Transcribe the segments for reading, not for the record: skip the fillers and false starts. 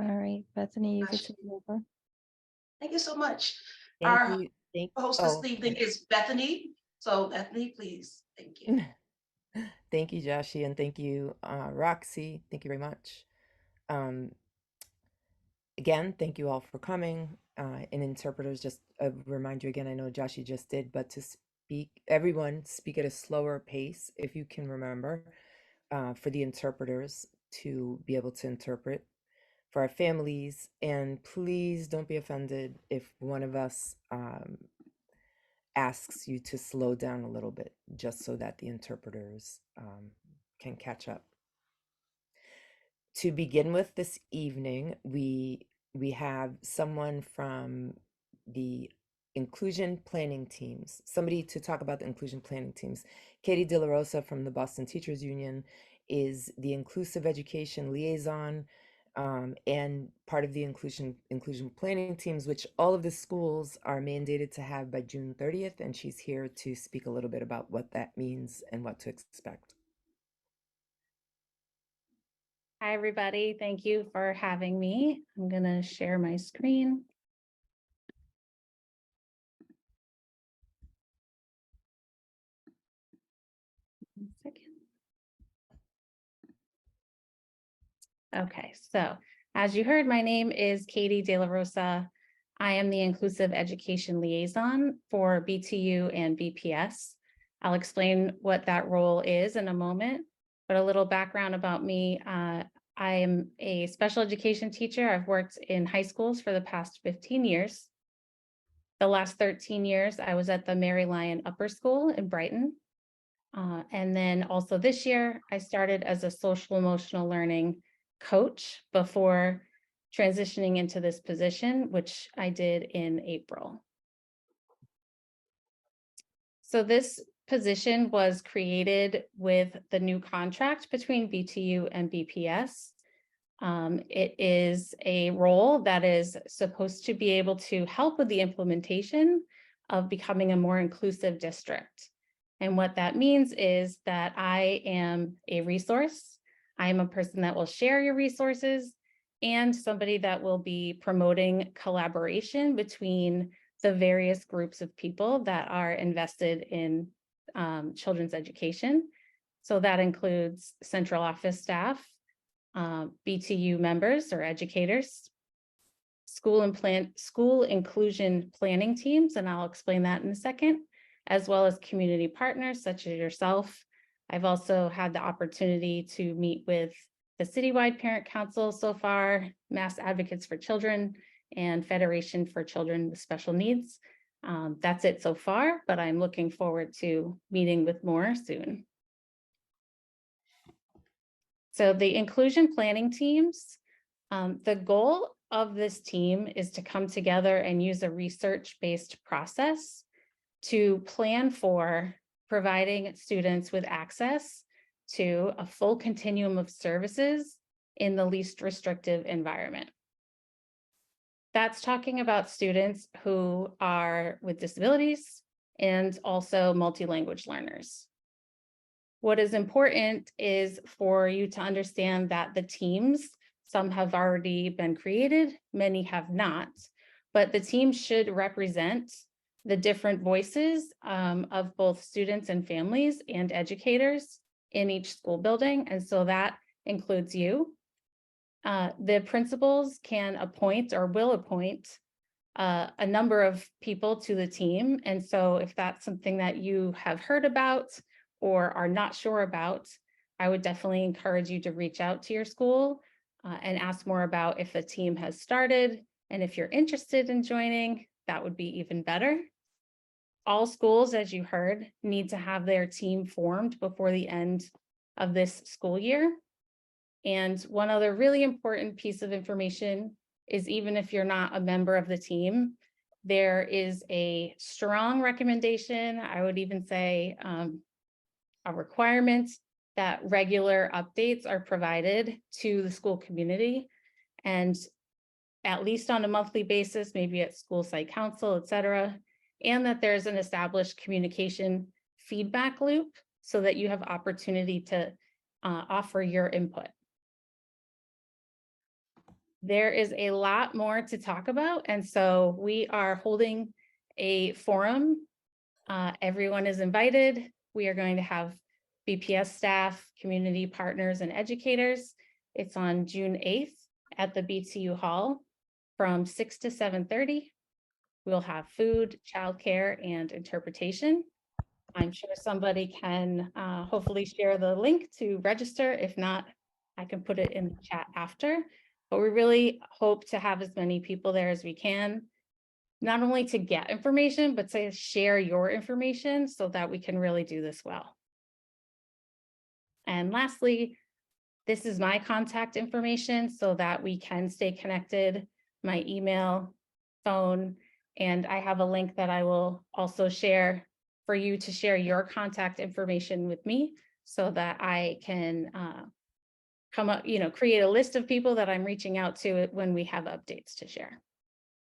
All right, Bethany, you get to take over. Thank you so much. Thank Our you. host this Oh, evening is Bethany. So Bethany, please. Thank you. thank you, Joshi, and thank you, Roxy. Thank you very much. Um, Again, thank you all for coming. And interpreters, just remind you again, I know Joshi just did, but to everyone speak at a slower pace, if you can remember, for the interpreters to be able to interpret for our families. And please don't be offended if one of us asks you to slow down a little bit, just so that the interpreters can catch up. To begin with this evening, we have someone from the inclusion planning teams, somebody to talk about the inclusion planning teams. Katie DeLaRosa from the Boston Teachers Union is the inclusive education liaison, and part of the inclusion planning teams, which all of the schools are mandated to have by June 30th, and she's here to speak a little bit about what that means and what to expect. Hi, everybody. Thank you for having me. I'm going to share my screen. One second. Okay, so as you heard, my name is Katie DeLaRosa. I am the Inclusive Education Liaison for BTU and BPS. I'll explain what that role is in a moment, but a little background about me. I am a special education teacher. I've worked in high schools for the past 15 years. The last 13 years, I was at the Mary Lyon Upper School in Brighton. And then also this year, I started as a social emotional learning coach before transitioning into this position, which I did in April. So this position was created with the new contract between BTU and BPS. It is a role that is supposed to be able to help with the implementation of becoming a more inclusive district. And what that means is that I am a resource. I am a person that will share your resources and somebody that will be promoting collaboration between the various groups of people that are invested in children's education. So that includes central office staff, BTU members or educators, school inclusion planning teams, and I'll explain that in a second, as well as community partners such as yourself. I've also had the opportunity to meet with the Citywide Parent Council so far, Mass Advocates for Children, and Federation for Children with Special Needs. That's it so far, but I'm looking forward to meeting with more soon. So the inclusion planning teams, the goal of this team is to come together and use a research-based process to plan for providing students with access to a full continuum of services in the least restrictive environment. That's talking about students who are with disabilities and also multi-language learners. What is important is for you to understand that the teams, some have already been created, many have not, but the team should represent the different voices of both students and families and educators in each school building. And so that includes you. The principals can appoint or will appoint a number of people to the team. And so if that's something that you have heard about or are not sure about, I would definitely encourage you to reach out to your school and ask more about if the team has started. And if you're interested in joining, that would be even better. All schools, as you heard, need to have their team formed before the end of this school year. And one other really important piece of information is even if you're not a member of the team, there is a strong recommendation, I would even say a requirement that regular updates are provided to the school community, and at least on a monthly basis, maybe at school site council, et cetera, and that there's an established communication feedback loop so that you have opportunity to offer your input. there is a lot more to talk about. And so we are holding a forum. Everyone is invited. We are going to have BPS staff, community partners, and educators. It's on June 8th at the BTU Hall from 6 to 7:30. We'll have food, childcare, and interpretation. I'm sure somebody can hopefully share the link to register. If not, I can put it in the chat after. But we really hope to have as many people there as we can, not only to get information, but to share your information so that we can really do this well. And lastly, this is my contact information so that we can stay connected, my email, phone, and I have a link that I will also share for you to share your contact information with me so that I can come up, create a list of people that I'm reaching out to when we have updates to share.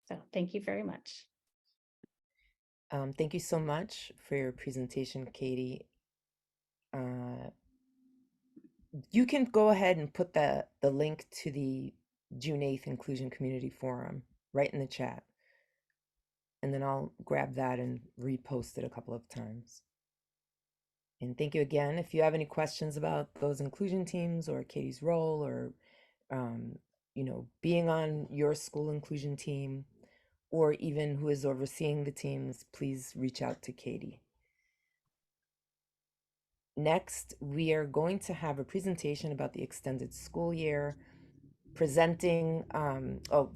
So thank you very much. Thank you so much for your presentation, Katie. You can go ahead and put the link to the June 8th Inclusion Community Forum right in the chat. And then I'll grab that and repost it a couple of times. And thank you again. If you have any questions about those inclusion teams or Katie's role or, being on your school inclusion team, or even who is overseeing the teams, please reach out to Katie. Next, we are going to have a presentation about the extended school year, presenting,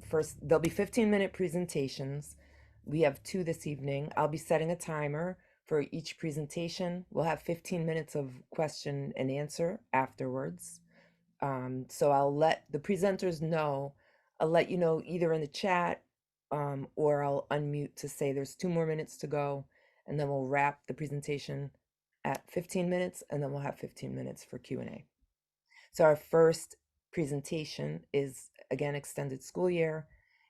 first, there'll be 15-minute presentations. We have 2 this evening. I'll be setting a timer for each presentation. We'll have 15 minutes of question and answer afterwards. So I'll let the presenters know. I'll let you know either in the chat or I'll unmute to say there's 2 more minutes to go, and then we'll wrap the presentation at 15 minutes, and then we'll have 15 minutes for Q&A. So our first presentation is, again, extended school year,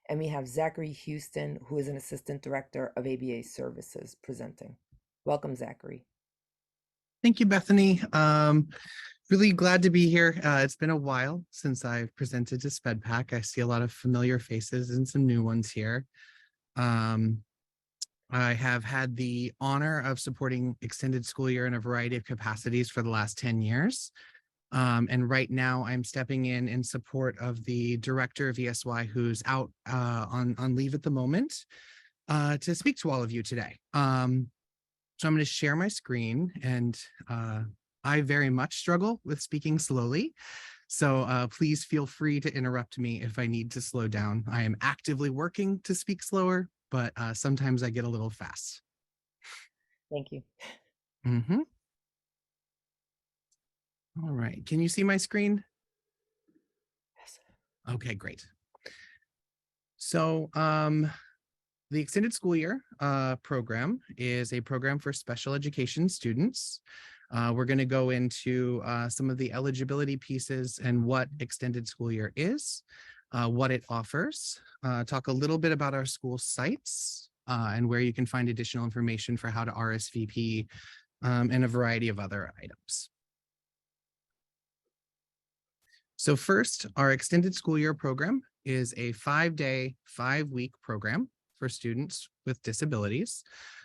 and we have Zachary Houston, who is an assistant director of ABA services, presenting. Welcome, Zachary. Thank you, Bethany. Really glad to be here. It's been a while since I've presented to SpEdPAC. I see a lot of familiar faces and some new ones here. I have had the honor of supporting extended school year in a variety of capacities for the last 10 years. And right now I'm stepping in support of the director of ESY, who's out on leave at the moment, to speak to all of you today. So I'm going to share my screen, and I very much struggle with speaking slowly. So please feel free to interrupt me if I need to slow down. I am actively working to speak slower, but sometimes I get a little fast. Thank you. Mm-hmm. All right. Can you see my screen? Yes. Okay, great. So the Extended School Year program is a program for special education students. We're going to go into some of the eligibility pieces and what Extended School Year is, what it offers, talk a little bit about our school sites and where you can find additional information for how to RSVP, and a variety of other items. So first, our Extended School Year program is a 5-day, 5-week program for students with disabilities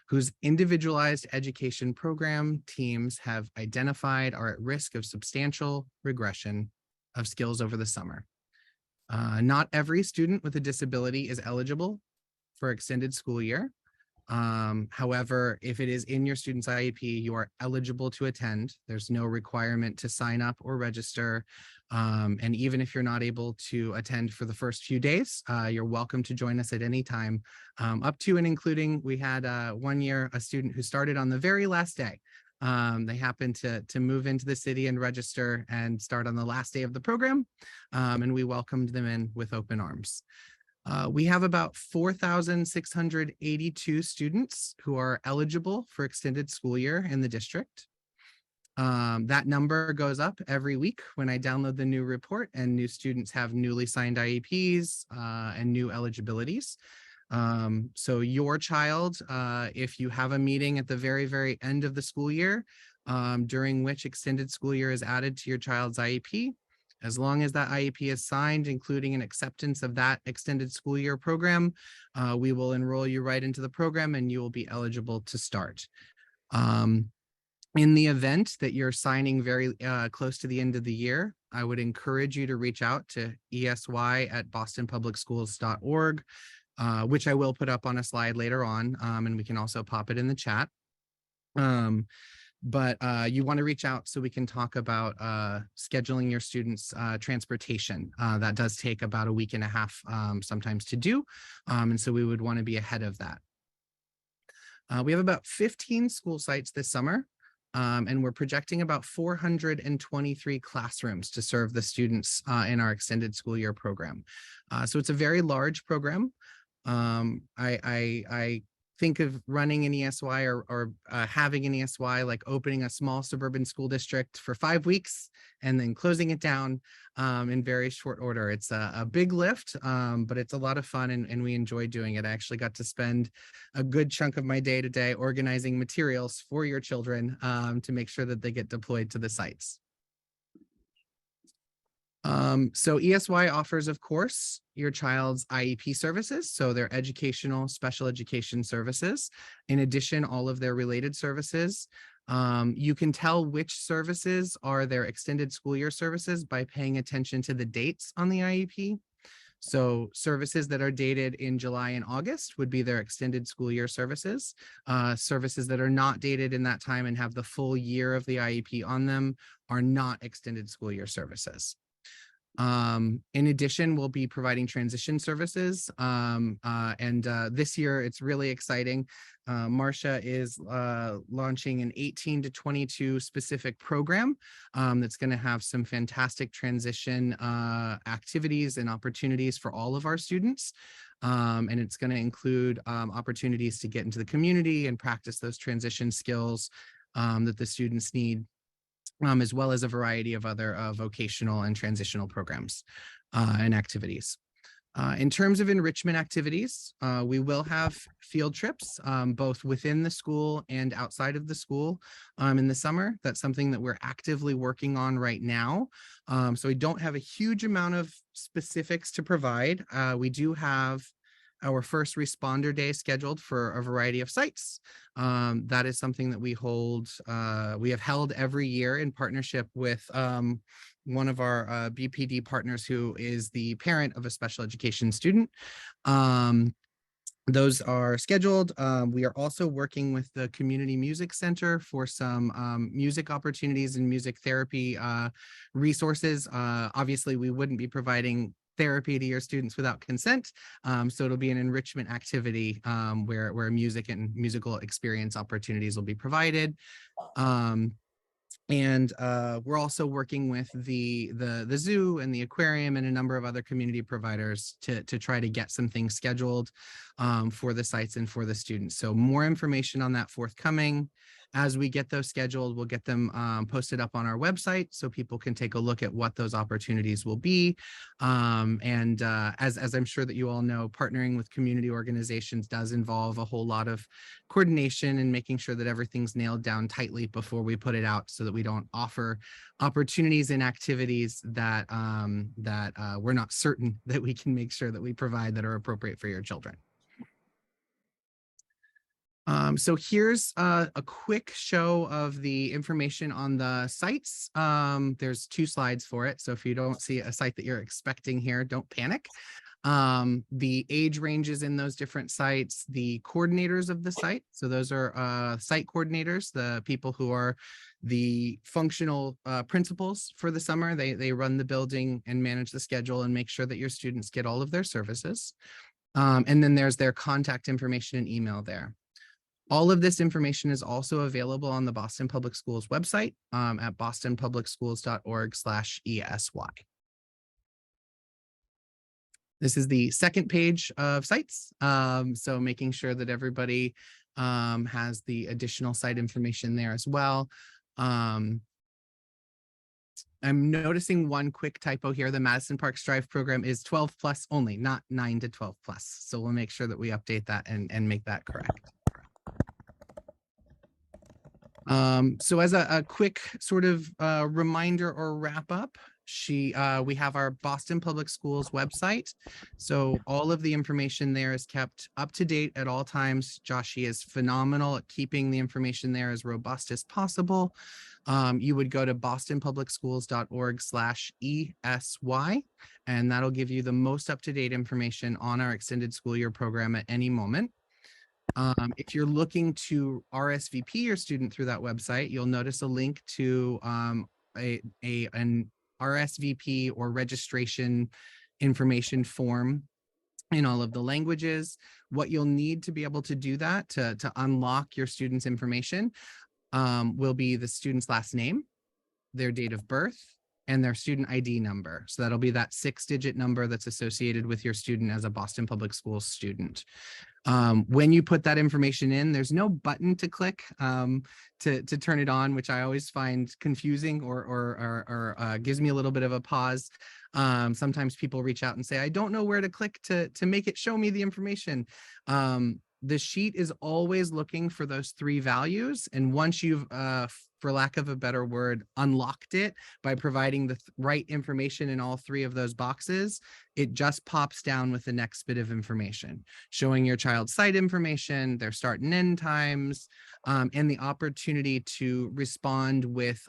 whose individualized education program teams have identified are at risk of substantial regression of skills over the summer. Not every student with a disability is eligible for extended school year. However, if it is in your student's IEP, you are eligible to attend. There's no requirement to sign up or register. And even if you're not able to attend for the first few days, you're welcome to join us at any time, up to and including, we had one year a student who started on the very last day. They happened to move into the city and register and start on the last day of the program. And we welcomed them in with open arms. We have about 4,682 students who are eligible for extended school year in the district. That number goes up every week when I download the new report and new students have newly signed IEPs and new eligibilities. So your child, if you have a meeting at the very, very end of the school year, during which extended school year is added to your child's IEP, As long as that IEP is signed, including an acceptance of that extended school year program, we will enroll you right into the program and you will be eligible to start. In the event that you're signing very close to the end of the year, I would encourage you to reach out to ESY@bostonpublicschools.org, which I will put up on a slide later on, and we can also pop it in the chat. But you want to reach out so we can talk about scheduling your students' transportation. That does take about a week and a half sometimes to do, and so we would want to be ahead of that. We have about 15 school sites this summer, and we're projecting about 423 classrooms to serve the students in our extended school year program. So it's a very large program. I think of running an ESY or having an ESY like opening a small suburban school district for 5 weeks and then closing it down in very short order. It's a big lift, but it's a lot of fun and we enjoy doing it. I actually got to spend a good chunk of my day to day organizing materials for your children to make sure that they get deployed to the sites. So ESY offers, of course, your child's IEP services, so their educational, special education services. In addition, all of their related services. You can tell which services are their extended school year services by paying attention to the dates on the IEP. So services that are dated in July and August would be their extended school year services. Services that are not dated in that time and have the full year of the IEP on them are not extended school year services. In addition, we'll be providing transition services. This year it's really exciting. Marcia is launching an 18 to 22 specific program that's going to have some fantastic transition activities and opportunities for all of our students. And it's going to include opportunities to get into the community and practice those transition skills that the students need. As well as a variety of other vocational and transitional programs and activities. In terms of enrichment activities, we will have field trips, both within the school and outside of the school in the summer. That's something that we're actively working on right now. So we don't have a huge amount of specifics to provide. We do have our first responder day scheduled for a variety of sites. That is something that we have held every year in partnership with one of our BPD partners who is the parent of a special education student. Those are scheduled. We are also working with the Community Music Center for some music opportunities and music therapy resources. Obviously, we wouldn't be providing therapy to your students without consent. So it'll be an enrichment activity where music and musical experience opportunities will be provided. We're also working with the zoo and the aquarium and a number of other community providers to try to get some things scheduled for the sites and for the students. So more information on that forthcoming. As we get those scheduled, we'll get them posted up on our website so people can take a look at what those opportunities will be. As I'm sure that you all know, partnering with community organizations does involve a whole lot of coordination and making sure that everything's nailed down tightly before we put it out so that we don't offer opportunities and activities that we're not certain that we can make sure that we provide that are appropriate for your children. So here's a quick show of the information on the sites. There's 2 slides for it. So if you don't see a site that you're expecting here, don't panic. The age ranges in those different sites, the coordinators of the site. So those are site coordinators, the people who are the functional principals for the summer. They run the building and manage the schedule and make sure that your students get all of their services. And then there's their contact information and email there. All of this information is also available on the Boston Public Schools website at bostonpublicschools.org/ESY. This is the second page of sites. So making sure that everybody has the additional site information there as well. I'm noticing one quick typo here. The Madison Parks Drive program is 12 plus only, not 9 to 12 plus. So we'll make sure that we update that and make that correct. So as a quick sort of reminder or wrap up, We have our Boston Public Schools website. So all of the information there is kept up to date at all times. Joshi is phenomenal at keeping the information there as robust as possible. You would go to bostonpublicsschools.org/ESY, and that'll give you the most up-to-date information on our extended school year program at any moment. If you're looking to RSVP your student through that website, you'll notice a link to an RSVP or registration information form in all of the languages. What you'll need to be able to do that, to unlock your student's information, will be the student's last name, their date of birth, and their student ID number. So that'll be that 6-digit number that's associated with your student as a Boston Public Schools student. When you put that information in, there's no button to click to turn it on, which I always find confusing or gives me a little bit of a pause. Sometimes people reach out and say, I don't know where to click to make it show me the information. The sheet is always looking for those 3 values. And once you've, for lack of a better word, unlocked it by providing the right information in all 3 of those boxes, it just pops down with the next bit of information, showing your child's site information, their start and end times, and the opportunity to respond with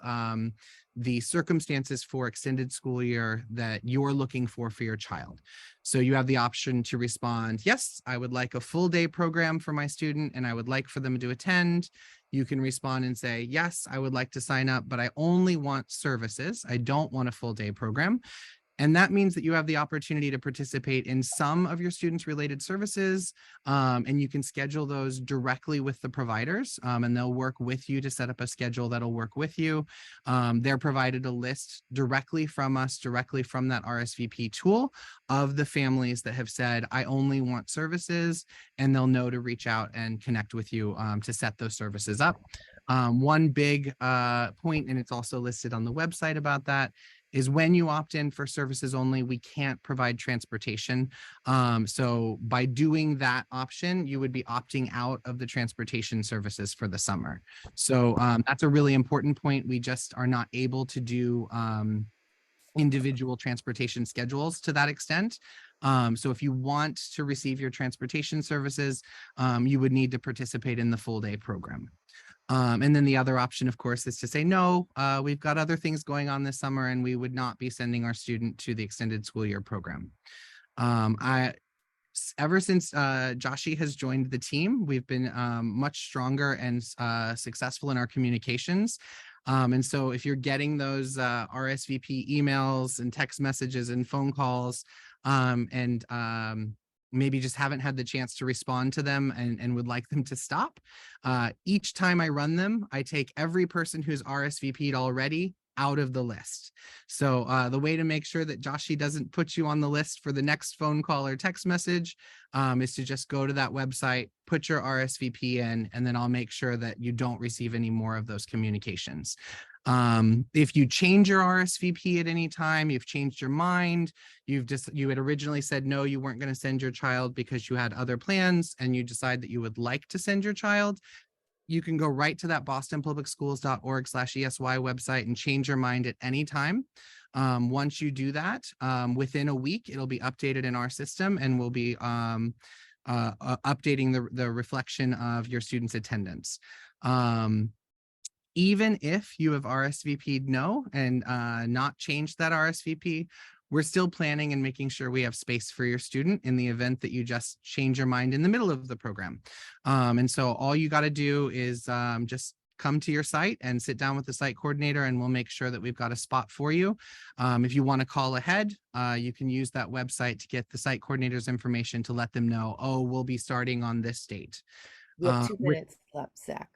the circumstances for extended school year that you're looking for your child. So you have the option to respond, yes, I would like a full day program for my student and I would like for them to attend. You can respond and say, yes, I would like to sign up, but I only want services. I don't want a full day program. And that means that you have the opportunity to participate in some of your students' related services, and you can schedule those directly with the providers, and they'll work with you to set up a schedule that'll work with you. They're provided a list directly from us, directly from that RSVP tool of the families that have said, I only want services, and they'll know to reach out and connect with you to set those services up. One big point, and it's also listed on the website about that, is when you opt in for services only, we can't provide transportation. So by doing that option, you would be opting out of the transportation services for the summer. So that's a really important point. We just are not able to do individual transportation schedules to that extent. So if you want to receive your transportation services, you would need to participate in the full day program. And then the other option, of course, is to say, no, we've got other things going on this summer and we would not be sending our student to the extended school year program. Ever since Joshi has joined the team, we've been much stronger and successful in our communications. And so if you're getting those RSVP emails and text messages and phone calls and maybe just haven't had the chance to respond to them and would like them to stop, each time I run them, I take every person who's RSVP'd already out of the list. So the way to make sure that Joshi doesn't put you on the list for the next phone call or text message is to just go to that website, put your RSVP in, and then I'll make sure that you don't receive any more of those communications. If you change your RSVP at any time, you've changed your mind, you had originally said no, you weren't going to send your child because you had other plans, and you decide that you would like to send your child, you can go right to that bostonpublicschools.org/ESY website and change your mind at any time. Once you do that, within a week, it'll be updated in our system and we'll be updating the reflection of your student's attendance. Even if you have RSVP'd no and not changed that RSVP, we're still planning and making sure we have space for your student in the event that you just change your mind in the middle of the program. And so all you got to do is just come to your site and sit down with the site coordinator and we'll make sure that we've got a spot for you. If you want to call ahead, you can use that website to get the site coordinator's information to let them know, oh, we'll be starting on this date. We have 2 minutes left, Zach.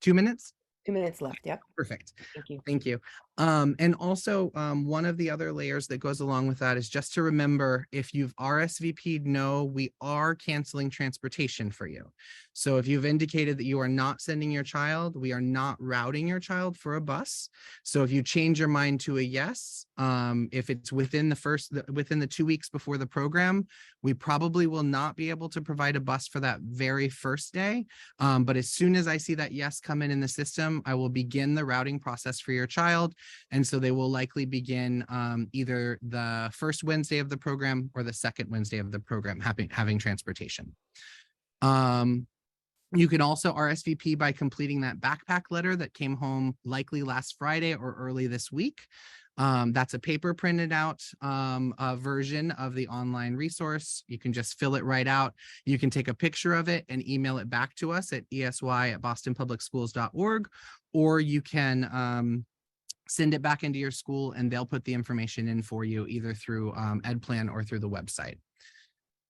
2 minutes? 2 minutes left. Yep. Perfect. Thank you. Thank you. And also one of the other layers that goes along with that is just to remember, if you've RSVP'd no, we are canceling transportation for you. So if you've indicated that you are not sending your child, we are not routing your child for a bus. So if you change your mind to a yes, if it's within the 2 weeks before the program, we probably will not be able to provide a bus for that very first day. But as soon as I see that yes come in the system, I will begin the routing process for your child. And so they will likely begin either the first Wednesday of the program or the second Wednesday of the program, having transportation. You can also RSVP by completing that backpack letter that came home likely last Friday or early this week. That's a paper printed out version of the online resource. You can just fill it right out. You can take a picture of it and email it back to us at esy@bostonpublicschools.org, or you can send it back into your school and they'll put the information in for you either through EdPlan or through the website.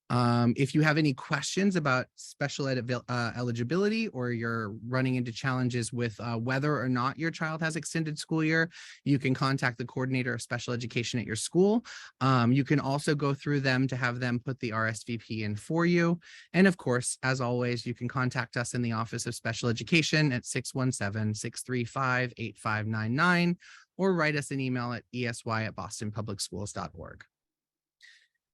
If you have any questions about special ed eligibility, or you're running into challenges with whether or not your child has extended school year, you can contact the coordinator of special education at your school. You can also go through them to have them put the RSVP in for you. And of course, as always, you can contact us in the Office of Special Education at 617-635-8599, or write us an email at esy@bostonpublicschools.org.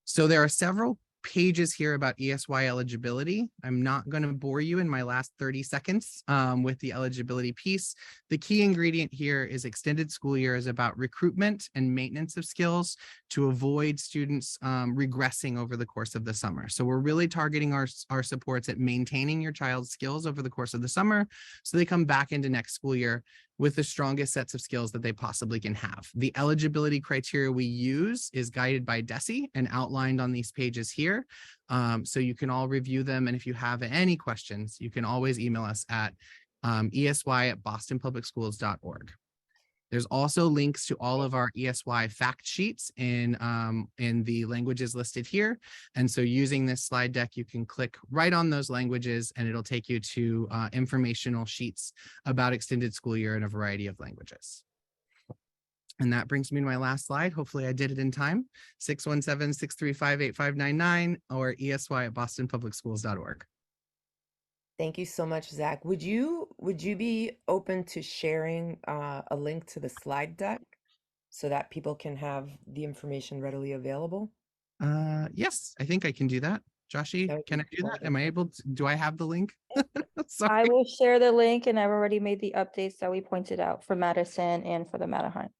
So there are several pages here about ESY eligibility. I'm not going to bore you in my last 30 seconds with the eligibility piece. The key ingredient here is extended school year is about recruitment and maintenance of skills to avoid students regressing over the course of the summer. So we're really targeting our supports at maintaining your child's skills over the course of the summer so they come back into next school year with the strongest sets of skills that they possibly can have. The eligibility criteria we use is guided by DESE and outlined on these pages here. So you can all review them. And if you have any questions, you can always email us at esy@bostonpublicschools.org. There's also links to all of our ESY fact sheets in the languages listed here. And so using this slide deck, you can click right on those languages and it'll take you to informational sheets about extended school year in a variety of languages. And that brings me to my last slide. Hopefully I did it in time. 617-635-8599 or esy@bostonpublicschools.org. Thank you so much, Zach. Would you be open to sharing a link to the slide deck so that people can have the information readily available? Yes, I think I can do that. Joshi, That would can be I do that? wonderful. Am I able to, do I have the link? Sorry. I will share the link, and I've already made the updates that we pointed out for Madison and for the Matterhorn.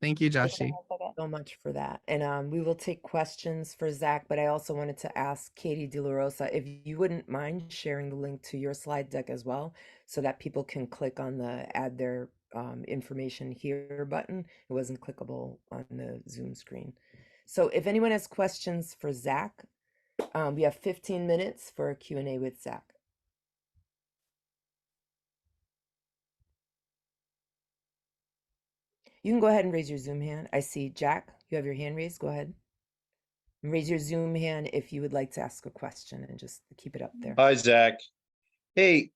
Thank you, Just Joshi. 1 second. So much for that. And we will take questions for Zach, but I also wanted to ask Katie DeLaRosa if you wouldn't mind sharing the link to your slide deck as well, so that people can click on the add their information here button. It wasn't clickable on the Zoom screen. So if anyone has questions for Zach, we have 15 minutes for a Q&A with Zach. You can go ahead and raise your Zoom hand. I see Jack, you have your hand raised. Go ahead. And raise your Zoom hand if you would like to ask a question, and just keep it up there. Hi, Zach. Hey,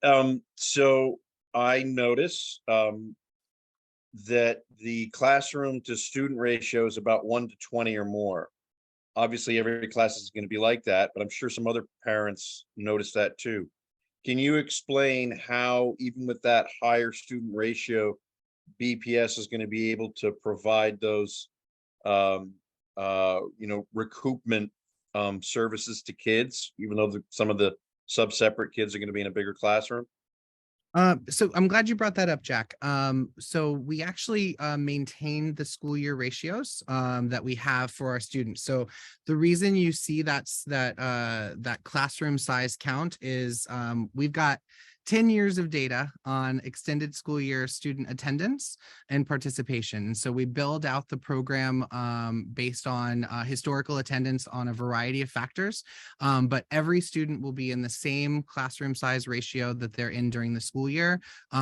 so I notice that the classroom to student ratio is about 1 to 20 or more. Obviously, every class is going to be like that, but I'm sure some other parents notice that too. Can you explain how, even with that higher student ratio, BPS is going to be able to provide those, recoupment services to kids, even though some of the sub-separate kids are going to be in a bigger classroom? So I'm glad you brought that up, Jack. So we actually maintain the school year ratios that we have for our students. So the reason you see that classroom size count is we've got 10 years of data on extended school year student attendance and participation. And so we build out the program based on historical attendance on a variety of factors, but every student will be in the same classroom size ratio that they're in during the school year,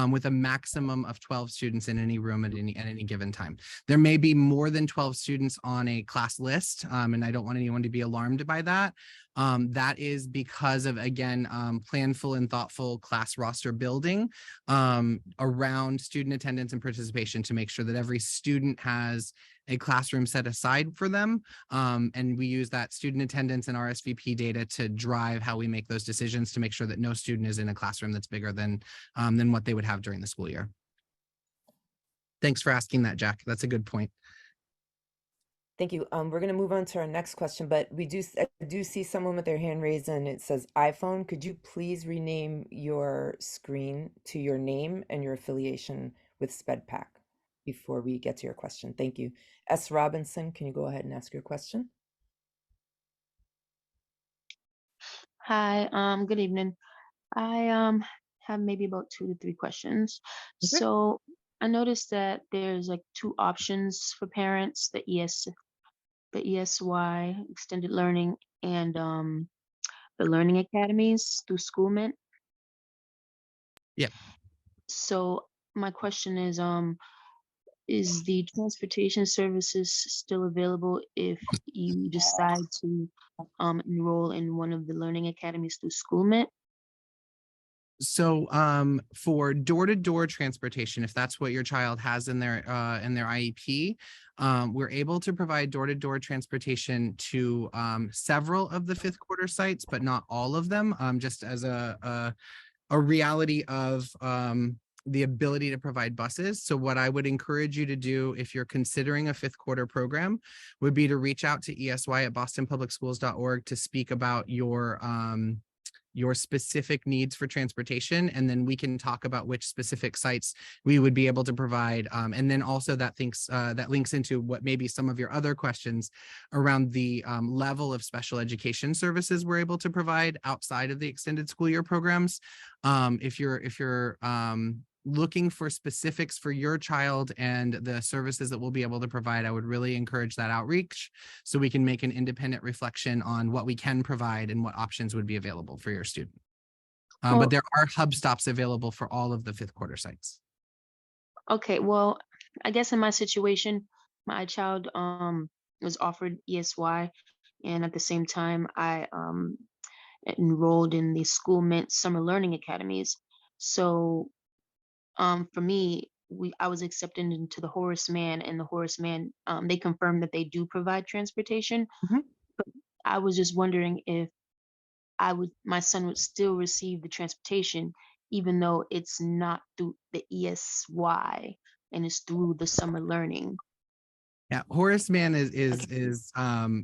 with a maximum of 12 students in any room at any given time. There may be more than 12 students on a class list, and I don't want anyone to be alarmed by that. That is because of, again, planful and thoughtful class roster building around student attendance and participation to make sure that every student has a classroom set aside for them. And we use that student attendance and RSVP data to drive how we make those decisions to make sure that no student is in a classroom that's bigger than what they would have during the school year. Thanks for asking that, Jack. That's a good point. Thank you. We're going to move on to our next question, but I do see someone with their hand raised and it says iPhone. Could you please rename your screen to your name and your affiliation with SpEdPAC? before we get to your question. Thank you. S. Robinson, can you go ahead and ask your question? Hi, good evening. I have maybe about 2 to 3 questions. Okay. So I noticed that there's like 2 options for parents, the ESY, extended learning, and the learning academies through SchoolMint. Yeah. So my question is the transportation services still available if you decide to enroll in one of the learning academies through SchoolMint? So for door-to-door transportation, if that's what your child has in their IEP, we're able to provide door-to-door transportation to several of the fifth quarter sites, but not all of them, just as a reality of the ability to provide buses. So what I would encourage you to do if you're considering a fifth quarter program would be to reach out to ESY at bostonpublicschools.org to speak about your specific needs for transportation, and then we can talk about which specific sites we would be able to provide. And then also that links into what maybe some of your other questions around the level of special education services we're able to provide outside of the extended school year programs. If you're looking for specifics for your child and the services that we'll be able to provide, I would really encourage that outreach so we can make an independent reflection on what we can provide and what options would be available for your student. Well- But there are hub stops available for all of the fifth quarter sites. Okay, well, I guess in my situation, my child was offered ESY, and at the same time, I enrolled in the SchoolMint Summer Learning Academies. So for me, I was accepted into the Horace Mann, and the Horace Mann, they confirmed that they do provide transportation. Mhm. But I was just wondering if my son would still receive the transportation, even though it's not through the ESY and it's through the summer learning. Yeah, Horace Mann is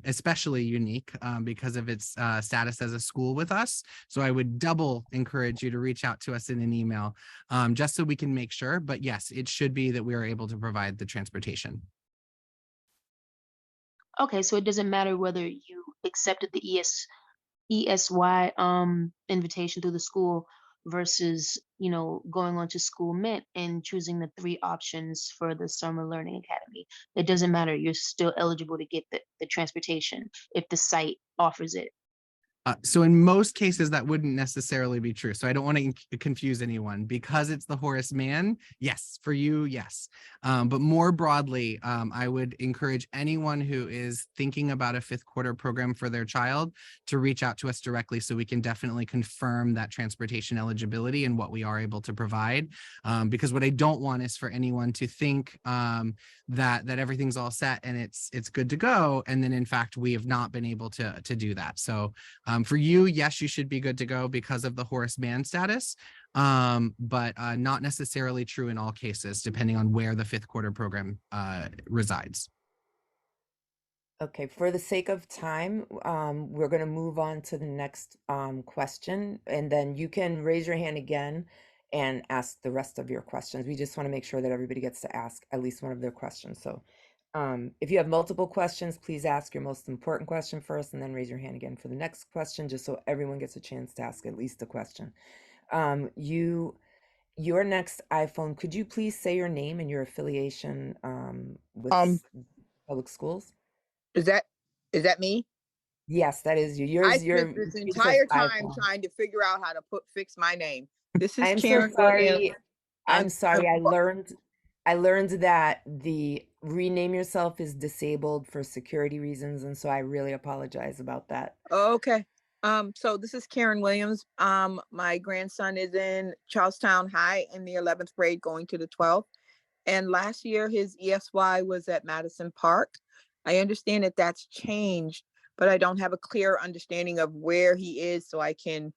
especially unique because of its status as a school with us. So I would double encourage you to reach out to us in an email just so we can make sure. But yes, it should be that we are able to provide the transportation. Okay, so it doesn't matter whether you accepted the ESY invitation through the school versus, going on to SchoolMint and choosing the 3 options for the Summer Learning Academy. It doesn't matter. You're still eligible to get the transportation if the site offers it. So in most cases, that wouldn't necessarily be true. So I don't want to confuse anyone. Because it's the Horace Mann, yes, for you, yes. But more broadly, I would encourage anyone who is thinking about a fifth quarter program for their child to reach out to us directly so we can definitely confirm that transportation eligibility and what we are able to provide. Because what I don't want is for anyone to think that everything's all set and it's good to go. And then in fact, we have not been able to do that. So for you, yes, you should be good to go because of the Horace Mann status, but not necessarily true in all cases, depending on where the fifth quarter program resides. Okay, for the sake of time, we're going to move on to the next question, and then you can raise your hand again and ask the rest of your questions. We just want to make sure that everybody gets to ask at least one of their questions. So if you have multiple questions, please ask your most important question first and then raise your hand again for the next question, just so everyone gets a chance to ask at least a question. Your next iPhone, could you please say your name and your affiliation with public schools? Is that me? Yes, that is you. I Yours, your spent this it says entire time iPhone. trying to figure out how to fix my name. This is I'm so Karen sorry. Williams. I'm sorry. I learned that the rename yourself is disabled for security reasons, and so I really apologize about that. Okay. So this is Karen Williams. My grandson is in Charlestown High in the 11th grade, going to the 12th. And last year his ESY was at Madison Park. I understand that that's changed, but I don't have a clear understanding of where he is, so I can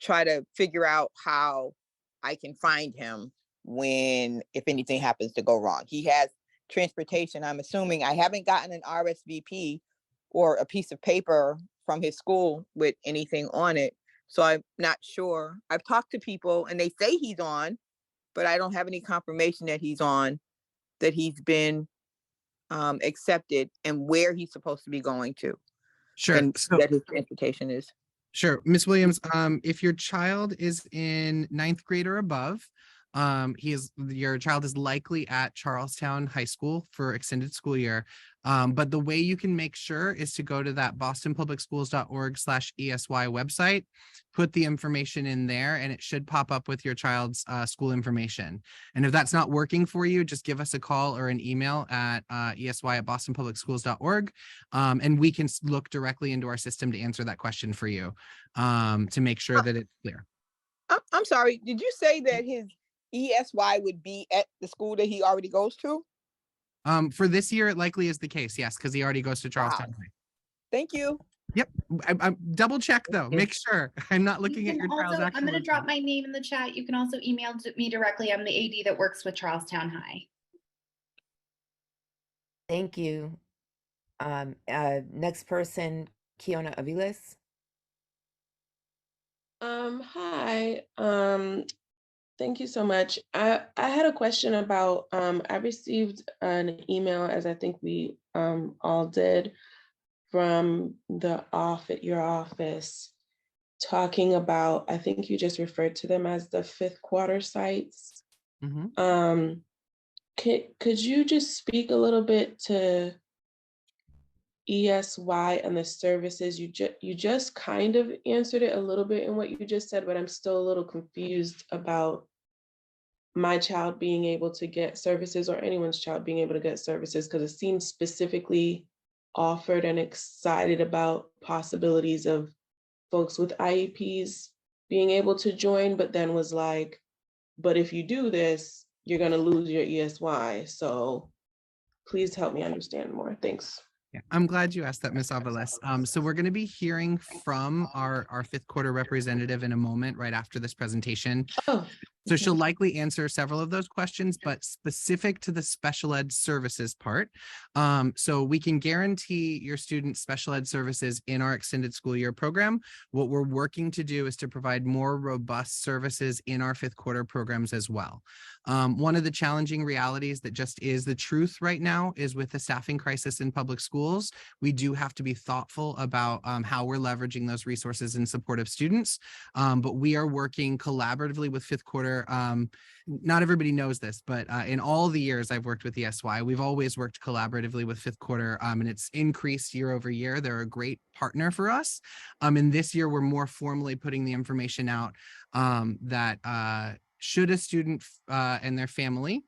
try to figure out how I can find him if anything happens to go wrong. He has transportation. I'm assuming I haven't gotten an RSVP or a piece of paper from his school with anything on it. So I'm not sure. I've talked to people and they say he's on, but I don't have any confirmation that he's on that he's been accepted and where he's supposed to be going to, Sure. and So that his transportation is. sure, Miss Williams, if your child is in 9th grade or above, your child is likely at Charlestown High School for extended school year. But the way you can make sure is to go to that bostonpublicschools.org/ESY website, put the information in there, and it should pop up with your child's school information. And if that's not working for you, just give us a call or an email at esy@bostonpublicschools.org, and we can look directly into our system to answer that question for you, to make sure that it's clear. I'm sorry, did you say that his ESY would be at the school that he already goes to? For this year, it likely is the case, yes, because he already goes to Charlestown High. Thank you. Yep, I double check though, make sure. I'm not looking at your child's actual. I'm going to drop my name in the chat. You can also email me directly. I'm the AD that works with Charlestown High. Thank you. Next person, Kiona Aviles. Hi. Thank you so much. I had a question about, I received an email, as I think we all did, from your office, talking about, I think you just referred to them as the 5th quarter sites. Mm-hmm. Could you just speak a little bit to ESY and the services? You just kind of answered it a little bit in what you just said, but I'm still a little confused about my child being able to get services, or anyone's child being able to get services, because it seems specifically offered and excited about possibilities of folks with IEPs being able to join, but then was like, but if you do this, you're going to lose your ESY. So please help me understand more. Thanks. Yeah, I'm glad you asked that, Ms. Aviles. So we're going to be hearing from our 5th quarter representative in a moment, right after this presentation. Oh. So she'll likely answer several of those questions, but specific to the special ed services part. So we can guarantee your students special ed services in our extended school year program. What we're working to do is to provide more robust services in our 5th quarter programs as well. One of the challenging realities that just is the truth right now is with the staffing crisis in public schools, we do have to be thoughtful about how we're leveraging those resources in support of students. But we are working collaboratively with 5th quarter. Not everybody knows this, but in all the years I've worked with ESY, we've always worked collaboratively with 5th quarter, and it's increased year over year. They're a great partner for us. And this year we're more formally putting the information out that should a student and their family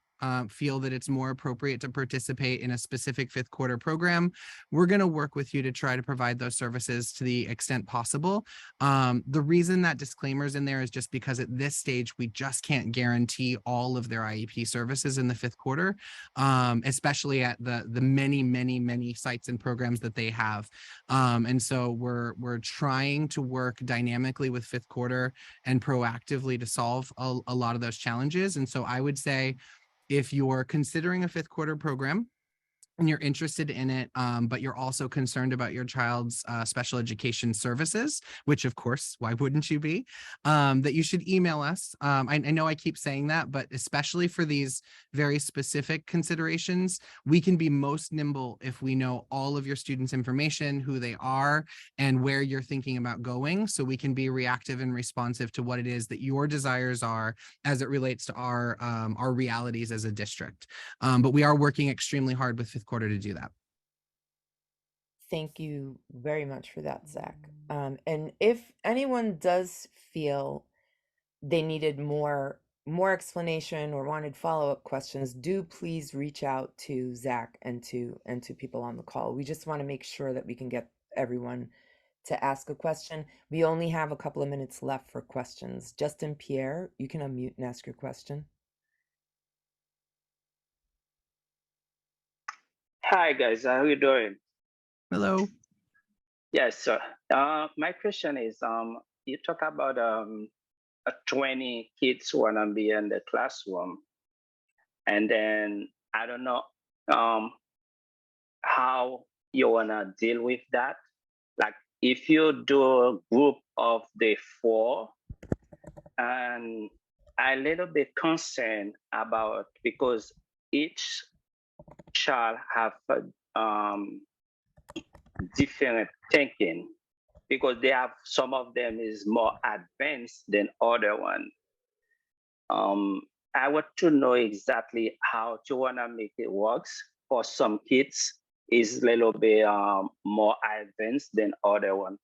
feel that it's more appropriate to participate in a specific 5th quarter program, we're going to work with you to try to provide those services to the extent possible. The reason that disclaimer is in there is just because at this stage, we just can't guarantee all of their IEP services in the 5th quarter, especially at the many sites and programs that they have. And so we're trying to work dynamically with 5th quarter and proactively to solve a lot of those challenges. And so I would say, if you're considering a 5th quarter program and you're interested in it, but you're also concerned about your child's special education services, which of course, why wouldn't you be, that you should email us. I know I keep saying that, but especially for these very specific considerations, we can be most nimble if we know all of your students' information, who they are, and where you're thinking about going, so we can be reactive and responsive to what it is that your desires are as it relates to our realities as a district. But we are working extremely hard with 5th quarter to do that. Thank you very much for that, Zach. And if anyone does feel they needed more explanation or wanted follow-up questions, do please reach out to Zach and to people on the call. We just want to make sure that we can get everyone to ask a question. We only have a couple of minutes left for questions. Justin Pierre, you can unmute and ask your question. Hi guys, how are you doing? Hello. Yes, sir. My question is, you talk about 20 kids who wanna be in the classroom, and then I don't know how you wanna deal with that. Like if you do a group of the 4, and I'm a little bit concerned about, because each child have different thinking, because they have, some of them is more advanced than other one. I want to know exactly how to wanna make it works. For some kids is a little bit more advanced than other one.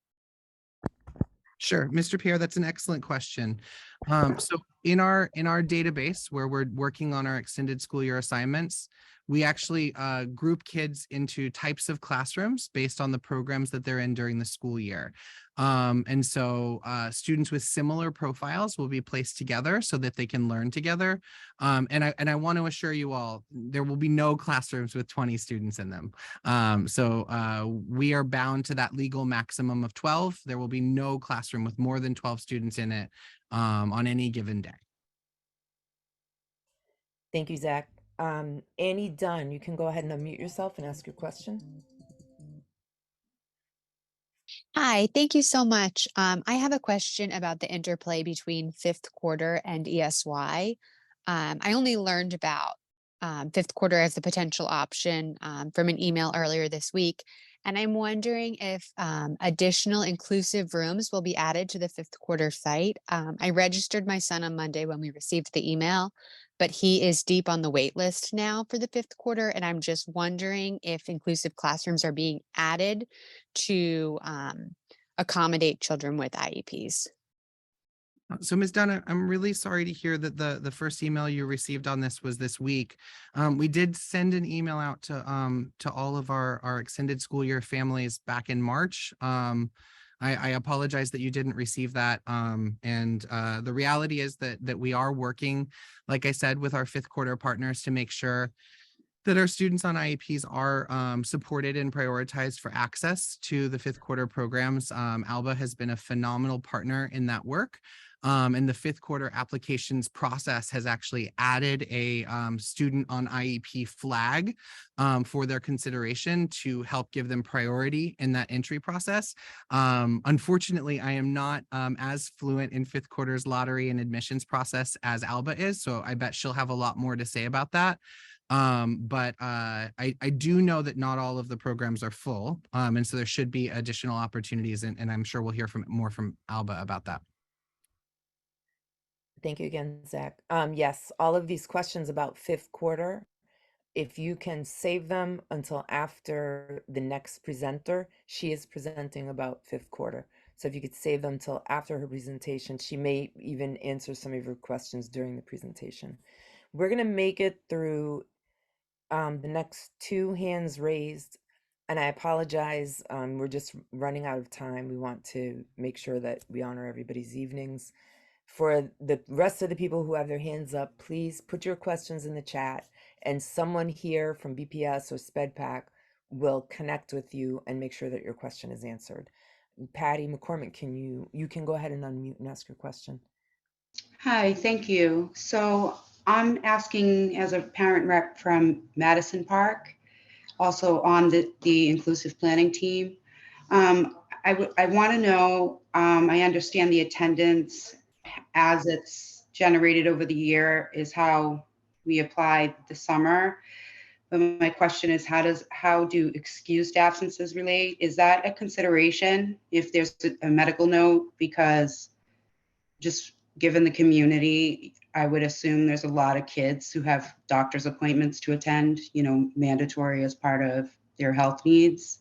Sure, Mr. Pierre, that's an excellent question. So in our database where we're working on our extended school year assignments, we actually group kids into types of classrooms based on the programs that they're in during the school year. And so students with similar profiles will be placed together so that they can learn together. And I want to assure you all, there will be no classrooms with 20 students in them. So we are bound to that legal maximum of 12. There will be no classroom with more than 12 students in it on any given day. Thank you, Zach. Annie Dunn, you can go ahead and unmute yourself and ask your question. Hi, thank you so much. I have a question about the interplay between fifth quarter and ESY. I only learned about fifth quarter as a potential option from an email earlier this week. And I'm wondering if additional inclusive rooms will be added to the fifth quarter site. I registered my son on Monday when we received the email, but he is deep on the wait list now for the fifth quarter. And I'm just wondering if inclusive classrooms are being added to accommodate children with IEPs. So Ms. Dunn, I'm really sorry to hear that the first email you received on this was this week. We did send an email out to all of our extended school year families back in March. I apologize that you didn't receive that. And the reality is that we are working, like I said, with our fifth quarter partners to make sure that our students on IEPs are supported and prioritized for access to the fifth quarter programs. Alba has been a phenomenal partner in that work. And the fifth quarter applications process has actually added a student on IEP flag for their consideration to help give them priority in that entry process. Unfortunately, I am not as fluent in fifth quarter's lottery and admissions process as Alba is, so I bet she'll have a lot more to say about that. But I do know that not all of the programs are full, and so there should be additional opportunities, and I'm sure we'll hear more from Alba about that. Thank you again, Zach. Yes, all of these questions about fifth quarter, if you can save them until after the next presenter, she is presenting about fifth quarter. So if you could save them till after her presentation, she may even answer some of your questions during the presentation. We're going to make it through the next two hands raised. And I apologize, we're just running out of time. We want to make sure that we honor everybody's evenings. For the rest of the people who have their hands up, please put your questions in the chat, and someone here from BPS or SpEdPAC will connect with you and make sure that your question is answered. Patty McCormick, you can go ahead and unmute and ask your question. Hi, thank you. So I'm asking as a parent rep from Madison Park, also on the inclusive planning team. I want to know, I understand the attendance as it's generated over the year is how we apply the summer. But my question is, how do excused absences relate? Is that a consideration if there's a medical note? Because just given the community, I would assume there's a lot of kids who have doctor's appointments to attend, mandatory as part of their health needs.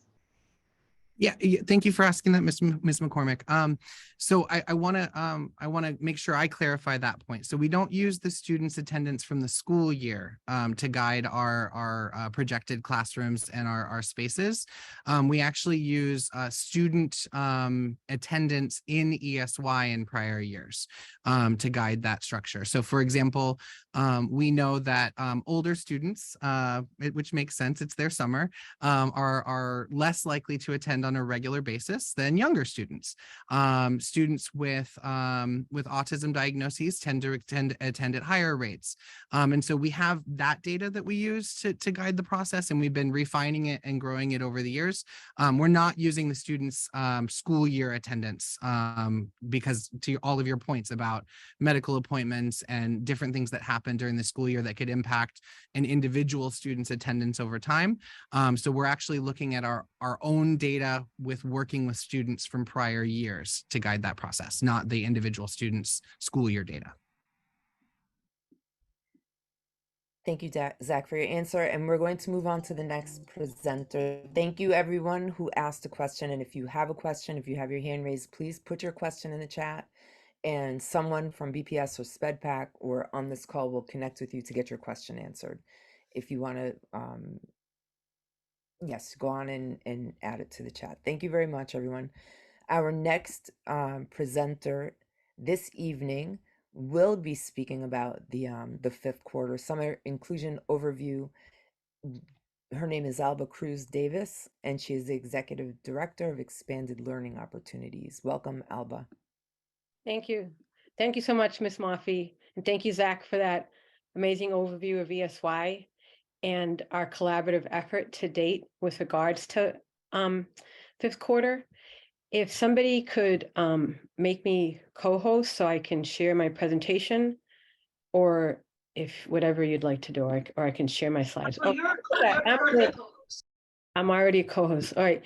Yeah, thank you for asking that, Ms. McCormick. So I want to make sure I clarify that point. So we don't use the students' attendance from the school year to guide our projected classrooms and our spaces. We actually use student attendance in ESY in prior years to guide that structure. So for example, we know that older students, which makes sense, it's their summer, are less likely to attend on on a regular basis than younger students. Students with autism diagnoses tend to attend at higher rates. And so we have that data that we use to guide the process, and we've been refining it and growing it over the years. We're not using the students' school year attendance because to all of your points about medical appointments and different things that happen during the school year that could impact an individual student's attendance over time. So we're actually looking at our own data with working with students from prior years to guide that process, not the individual students' school year data. Thank you, Zach, for your answer. And we're going to move on to the next presenter. Thank you, everyone who asked a question. And if you have a question, if you have your hand raised, please put your question in the chat, and someone from BPS or SpEdPAC or on this call will connect with you to get your question answered. If you want to, yes, go on and add it to the chat. Thank you very much, everyone. Our next presenter this evening will be speaking about the fifth quarter summer inclusion overview. Her name is Alba Cruz-Davis, and she is the Executive Director of Expanded Learning Opportunities. Welcome, Alba. Thank you. Thank you so much, Ms. Moffi. And thank you, Zach, for that amazing overview of ESY and our collaborative effort to date with regards to fifth quarter. If somebody could make me co-host so I can share my presentation, or if whatever you'd like to do, or I can share my slides. Oh, I'm already a co-host. All right.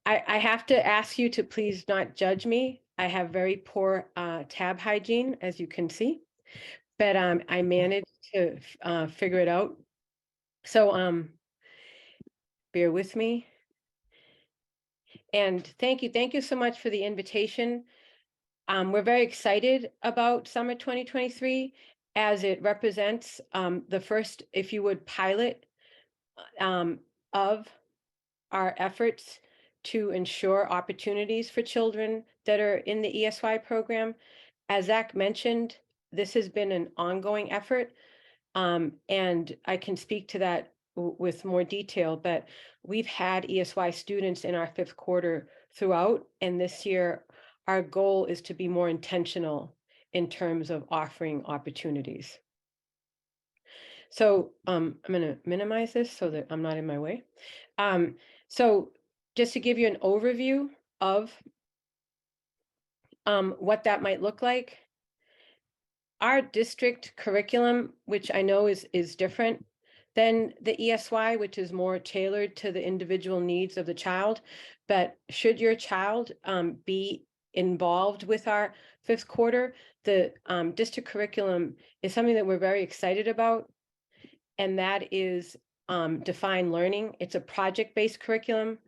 I have to ask you to please not judge me. I have very poor tab hygiene, as you can see, but I managed to figure it out. So bear with me. And thank you so much for the invitation. We're very excited about summer 2023 as it represents the first, if you would, pilot of our efforts to ensure opportunities for children that are in the ESY program. As Zach mentioned, this has been an ongoing effort, and I can speak to that with more detail, but we've had ESY students in our fifth quarter throughout, and this year our goal is to be more intentional in terms of offering opportunities. So I'm going to minimize this so that I'm not in my way. So just to give you an overview of what that might look like, our district curriculum, which I know is different than the ESY, which is more tailored to the individual needs of the child. But should your child be involved with our fifth quarter, the district curriculum is something that we're very excited about. And that is defined learning. It's a project-based curriculum,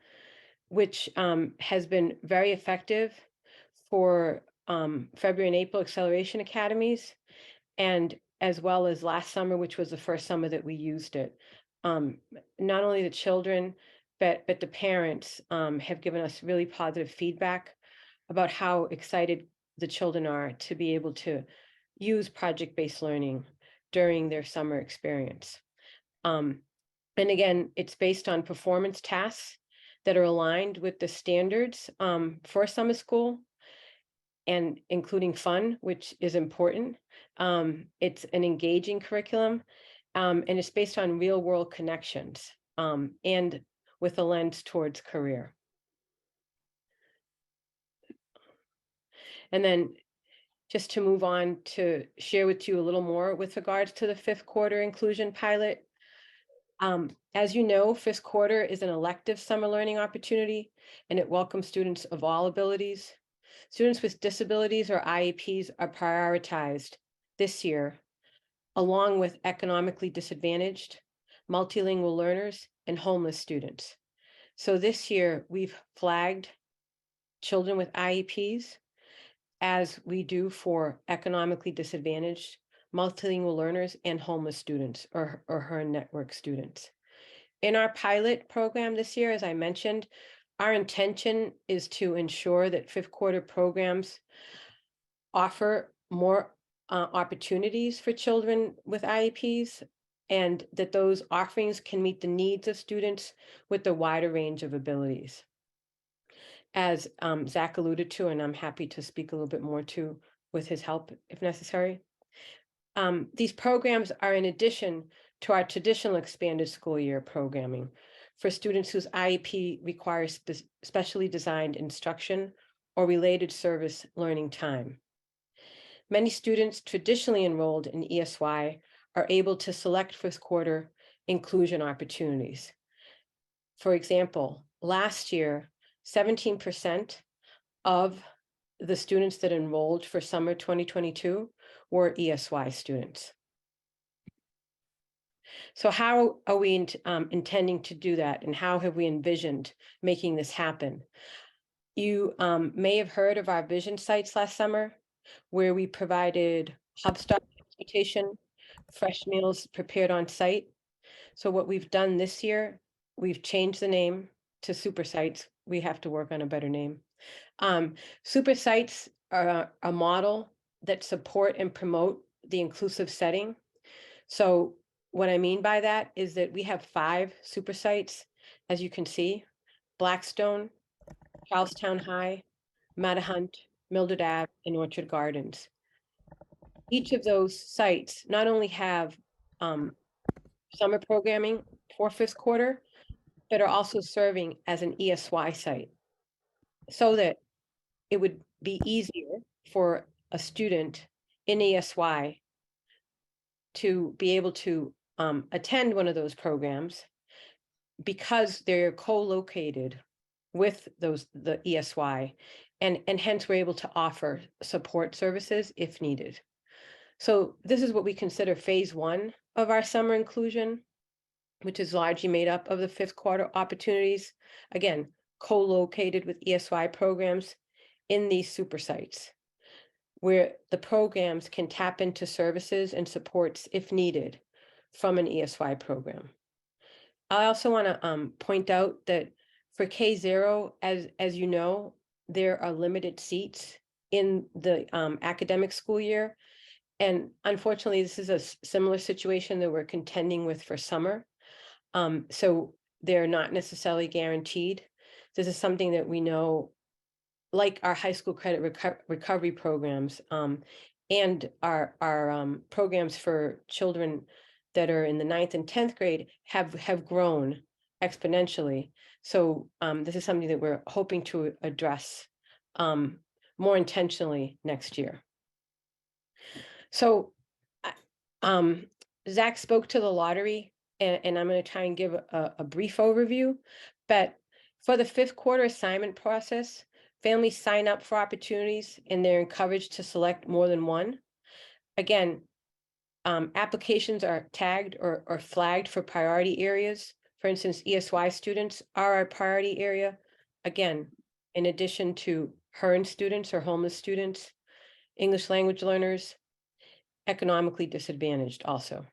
which has been very effective for February and April acceleration academies, and as well as last summer, which was the first summer that we used it. Not only the children, but the parents have given us really positive feedback about how excited the children are to be able to use project-based learning during their summer experience. And again, it's based on performance tasks that are aligned with the standards for summer school, and including fun, which is important. It's an engaging curriculum, and it's based on real world connections and with a lens towards career. And then just to move on to share with you a little more with regards to the fifth quarter inclusion pilot. As you know, fifth quarter is an elective summer learning opportunity, and it welcomes students of all abilities. Students with disabilities or IEPs are prioritized this year, along with economically disadvantaged, multilingual learners, and homeless students. So this year, we've flagged children with IEPs, as we do for economically disadvantaged, multilingual learners, and homeless students or HERN network students. In our pilot program this year, as I mentioned, our intention is to ensure that fifth quarter programs offer more opportunities for children with IEPs, and that those offerings can meet the needs of students with a wider range of abilities. as Zach alluded to, and I'm happy to speak a little bit more to with his help if necessary. These programs are in addition to our traditional expanded school year programming for students whose IEP requires specially designed instruction or related service learning time. Many students traditionally enrolled in ESY are able to select first quarter inclusion opportunities. For example, last year, 17% of the students that enrolled for summer 2022 were ESY students. So how are we intending to do that, and how have we envisioned making this happen? You may have heard of our vision sites last summer, where we provided hub-stop transportation, fresh meals prepared on site. So what we've done this year, we've changed the name to super sites. We have to work on a better name. Super sites are a model that support and promote the inclusive setting. So what I mean by that is that we have 5 super sites, as you can see: Blackstone, Charlestown High, Mattahunt, Mildred Ave, and Orchard Gardens. Each of those sites not only have summer programming for fifth quarter, but are also serving as an ESY site, so that it would be easier for a student in ESY to be able to attend one of those programs, because they're co-located with the ESY, and hence we're able to offer support services if needed. So this is what we consider phase 1 of our summer inclusion, which is largely made up of the fifth quarter opportunities, again, co-located with ESY programs in these super sites, where the programs can tap into services and supports if needed from an ESY program. I also want to point out that for K0, as you know, there are limited seats in the academic school year. And unfortunately, this is a similar situation that we're contending with for summer. So they're not necessarily guaranteed. This is something that we know, like our high school credit recovery programs and our programs for children that are in the 9th and 10th grade have grown exponentially. So this is something that we're hoping to address more intentionally next year. So Zach spoke to the lottery, and I'm going to try and give a brief overview. But for the fifth quarter assignment process, families sign up for opportunities and they're encouraged to select more than one. Again, applications are tagged or flagged for priority areas. For instance, ESY students are a priority area. Again, in addition to HERN students or homeless students, English language learners, economically disadvantaged also.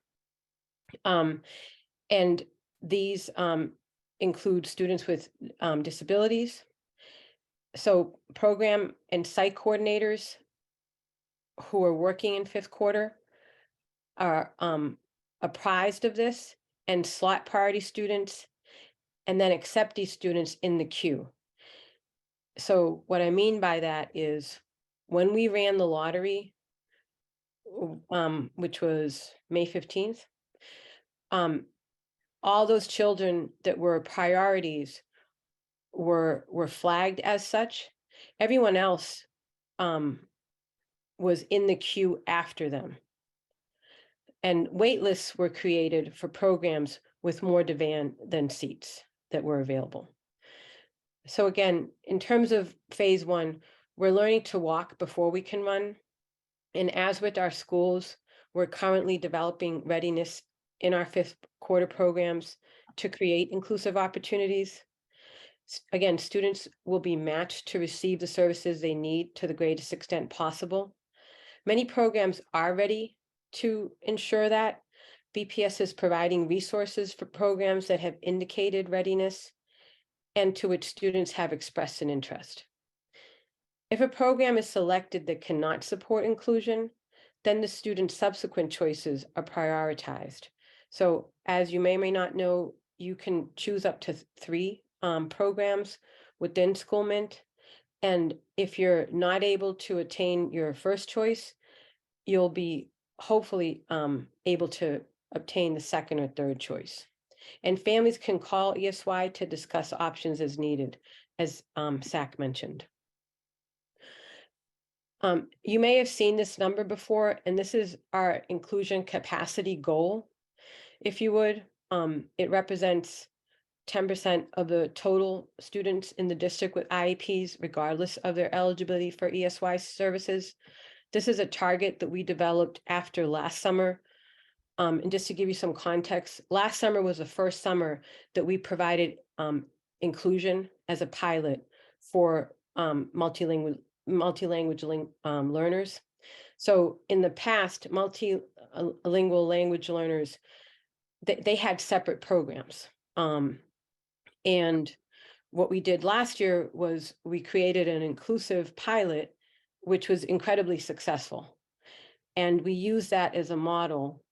And these include students with disabilities. So program and site coordinators who are working in fifth quarter are apprised of this and slot priority students, and then accept these students in the queue. So what I mean by that is, when we ran the lottery, which was May 15th, all those children that were priorities were flagged as such. Everyone else was in the queue after them. And wait lists were created for programs with more demand than seats that were available. So again, in terms of phase 1, we're learning to walk before we can run. And as with our schools, we're currently developing readiness in our fifth quarter programs to create inclusive opportunities. Again, students will be matched to receive the services they need to the greatest extent possible. Many programs are ready to ensure that. BPS is providing resources for programs that have indicated readiness and to which students have expressed an interest. If a program is selected that cannot support inclusion, then the student's subsequent choices are prioritized. So as you may or may not know, you can choose up to 3 programs within School Mint, And if you're not able to attain your first choice, you'll be hopefully able to obtain the second or third choice. And families can call ESY to discuss options as needed, as Zach mentioned. You may have seen this number before, and this is our inclusion capacity goal, if you would. It represents 10% of the total students in the district with IEPs, regardless of their eligibility for ESY services. This is a target that we developed after last summer. And just to give you some context, last summer was the first summer that we provided inclusion as a pilot for multilingual learners. So in the past, multilingual language learners, they had separate programs. And what we did last year was we created an inclusive pilot, which was incredibly successful. And we use that as a model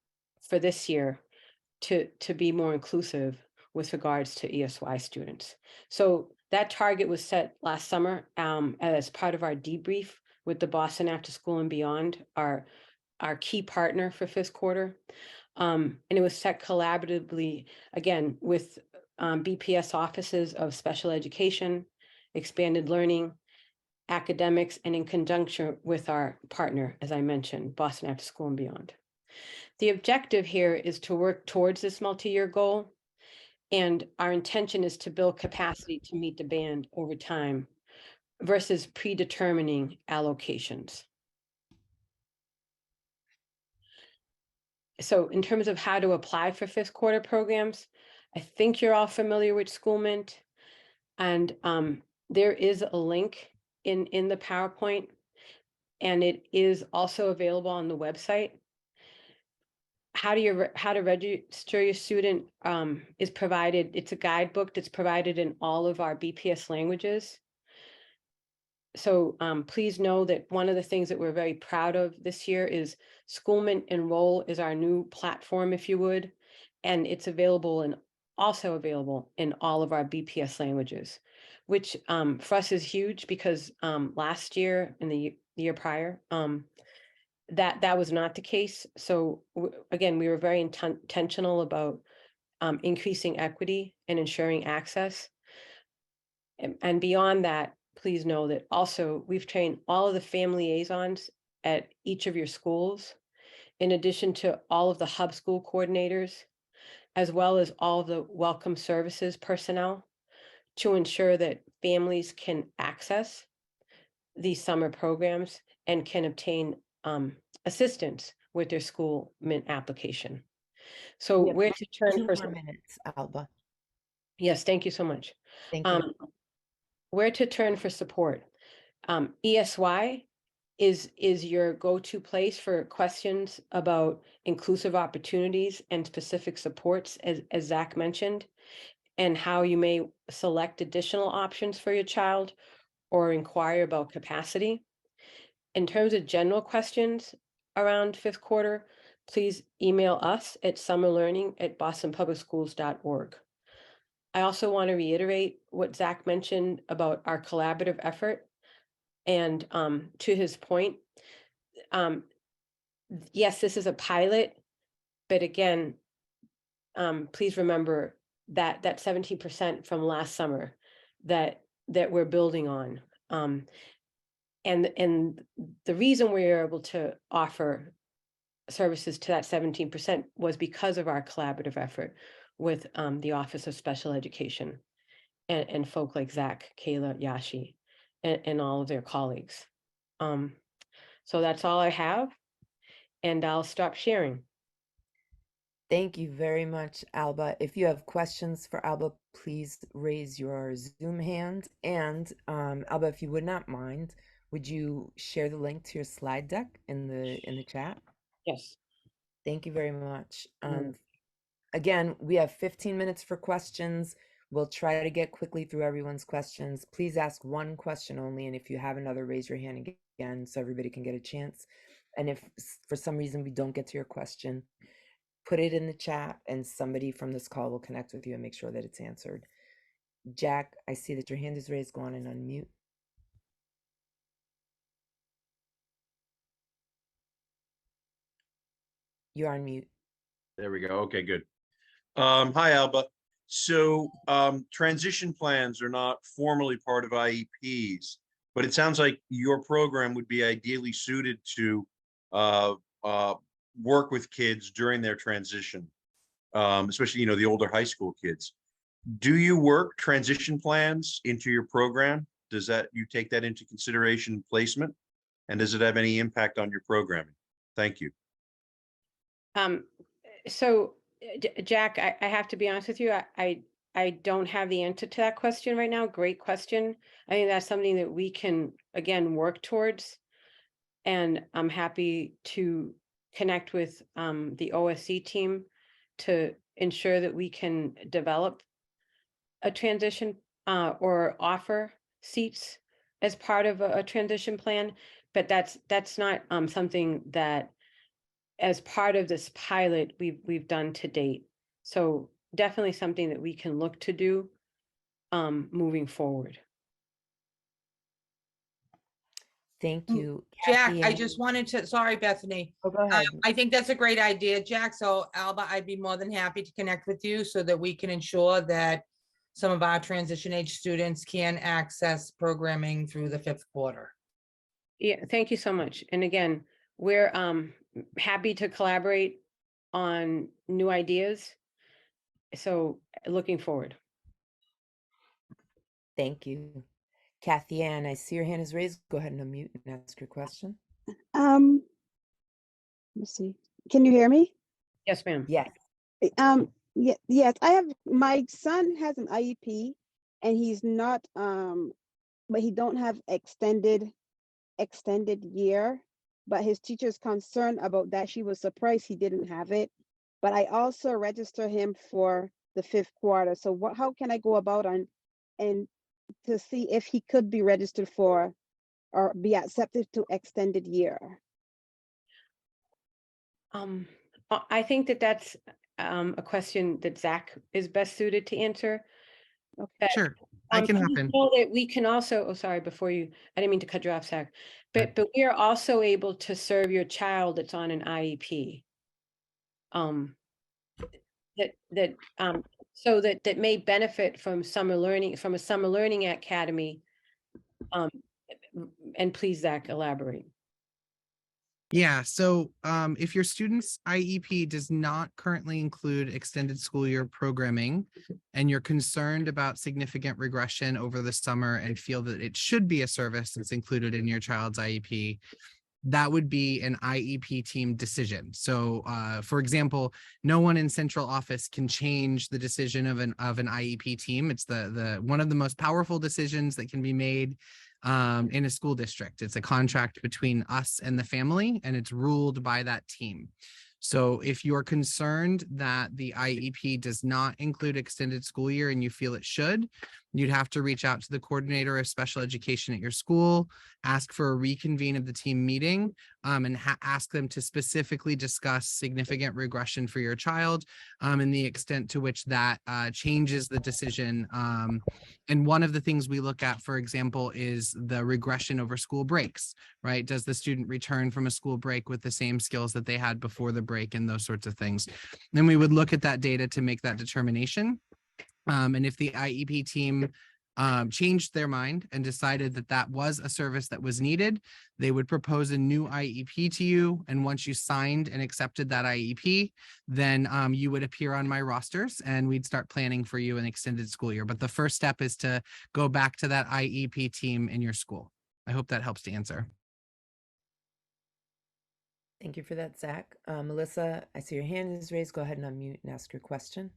for this year to be more inclusive with regards to ESY students. So that target was set last summer as part of our debrief with the Boston After School and Beyond, our key partner for fifth quarter. And it was set collaboratively, again, with BPS offices of special education, expanded learning, academics, and in conjunction with our partner, as I mentioned, Boston After School and Beyond. The objective here is to work towards this multi-year goal, and our intention is to build capacity to meet demand over time versus predetermining allocations. So in terms of how to apply for fifth quarter programs, I think you're all familiar with Schoolmint, and there is a link in the PowerPoint, and it is also available on the website. How to register your student is provided. It's a guidebook that's provided in all of our BPS languages. So please know that one of the things that we're very proud of this year is Schoolmint Enroll is our new platform, if you would, and it's available and also available in all of our BPS languages, which for us is huge because last year and the year prior, that was not the case. So again, we were very intentional about increasing equity and ensuring access. And beyond that, please know that also we've trained all of the family liaisons at each of your schools, in addition to all of the hub school coordinators, as well as all of the welcome services personnel, to ensure that families can access these summer programs and can obtain assistance with their Schoolmint application. So where to turn 2 for more minutes, Alba. Yes, thank you so much. Thank you. Where to turn for support. ESY is your go-to place for questions about inclusive opportunities and specific supports, as Zach mentioned, and how you may select additional options for your child or inquire about capacity. In terms of general questions around fifth quarter, please email us at summerlearning@bostonpublicschools.org. I also want to reiterate what Zach mentioned about our collaborative effort. And to his point, yes, this is a pilot, but again, please remember that 17% from last summer that we're building on. And the reason we were able to offer services to that 17% was because of our collaborative effort with the Office of Special Education and folk like Zach, Kayla, Yashi, and all of their colleagues. So that's all I have, and I'll stop sharing. Thank you very much, Alba. If you have questions for Alba, please raise your Zoom hand. And Alba, if you would not mind, would you share the link to your slide deck in the chat? Yes. Thank you very much. Again, we have 15 minutes for questions. We'll try to get quickly through everyone's questions. Please ask one question only, and if you have another, raise your hand again so everybody can get a chance. And if for some reason we don't get to your question, put it in the chat and somebody from this call will connect with you and make sure that it's answered. Jack, I see that your hand is raised. Go on and unmute. You're on mute. There we go. Okay, good. Hi, Alba. So transition plans are not formally part of IEPs, but it sounds like your program would be ideally suited to work with kids during their transition, especially, the older high school kids. Do you work transition plans into your program? Does you take that into consideration in placement? And does it have any impact on your programming? Thank you. So Jack, I have to be honest with you. I don't have the answer to that question right now. Great question. I think that's something that we can, again, work towards. And I'm happy to connect with the OSC team to ensure that we can develop a transition or offer seats as part of a transition plan. But that's not something that, as part of this pilot, we've done to date. So definitely something that we can look to do moving forward. Thank you. Jack, Kathy, I just wanted to, sorry, Bethany. Oh, go ahead. I think that's a great idea, Jack. So Alba, I'd be more than happy to connect with you so that we can ensure that some of our transition age students can access programming through the 5th quarter. Yeah, thank you so much. And again, we're happy to collaborate on new ideas. So looking forward. Thank you. Kathy Ann, I see your hand is raised. Go ahead and unmute and ask your question. Let's see. Can you hear me? Yes, ma'am. Yes. Yes, my son has an IEP and he's not, but he don't have extended year, but his teacher is concerned about that. She was surprised he didn't have it, but I also register him for the 5th quarter. So how can I go about and to see if he could be registered for or be accepted to extended year? I think that's a question that Zach is best suited to answer. Okay. Sure, I can hop in. That we can also, I didn't mean to cut you off, Zach, but we are also able to serve your child that's on an IEP. So that may benefit from summer learning, from a summer learning academy. And please, Zach, elaborate. Yeah, so if your student's IEP does not currently include extended school year programming and you're concerned about significant regression over the summer and feel that it should be a service that's included in your child's IEP, that would be an IEP team decision. So for example, no one in central office can change the decision of an IEP team. It's the one of the most powerful decisions that can be made in a school district. It's a contract between us and the family, and it's ruled by that team. So if you're concerned that the IEP does not include extended school year and you feel it should, you'd have to reach out to the coordinator of special education at your school, ask for a reconvene of the team meeting, and ask them to specifically discuss significant regression for your child and the extent to which that changes the decision. And one of the things we look at, for example, is the regression over school breaks, right? Does the student return from a school break with the same skills that they had before the break and those sorts of things? Then we would look at that data to make that determination. And if the IEP team changed their mind and decided that that was a service that was needed, they would propose a new IEP to you. And once you signed and accepted that IEP, then you would appear on my rosters and we'd start planning for you an extended school year. But the first step is to go back to that IEP team in your school. I hope that helps to answer. Thank you for that, Zach. Melissa, I see your hand is raised. Go ahead and unmute and ask your question.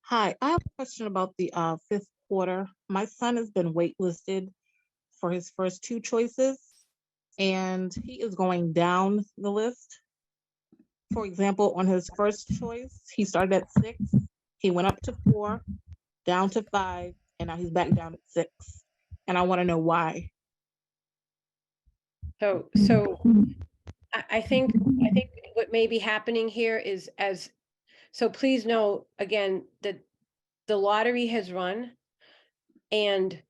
Hi, I have a question about the 5th quarter. My son has been waitlisted for his first 2 choices, and he is going down the list. For example, on his first choice, he started at 6, he went up to 4, down to 5, and now he's back down at 6. And I want to know why. So I think what may be happening here is so please know, again, that the lottery has run. And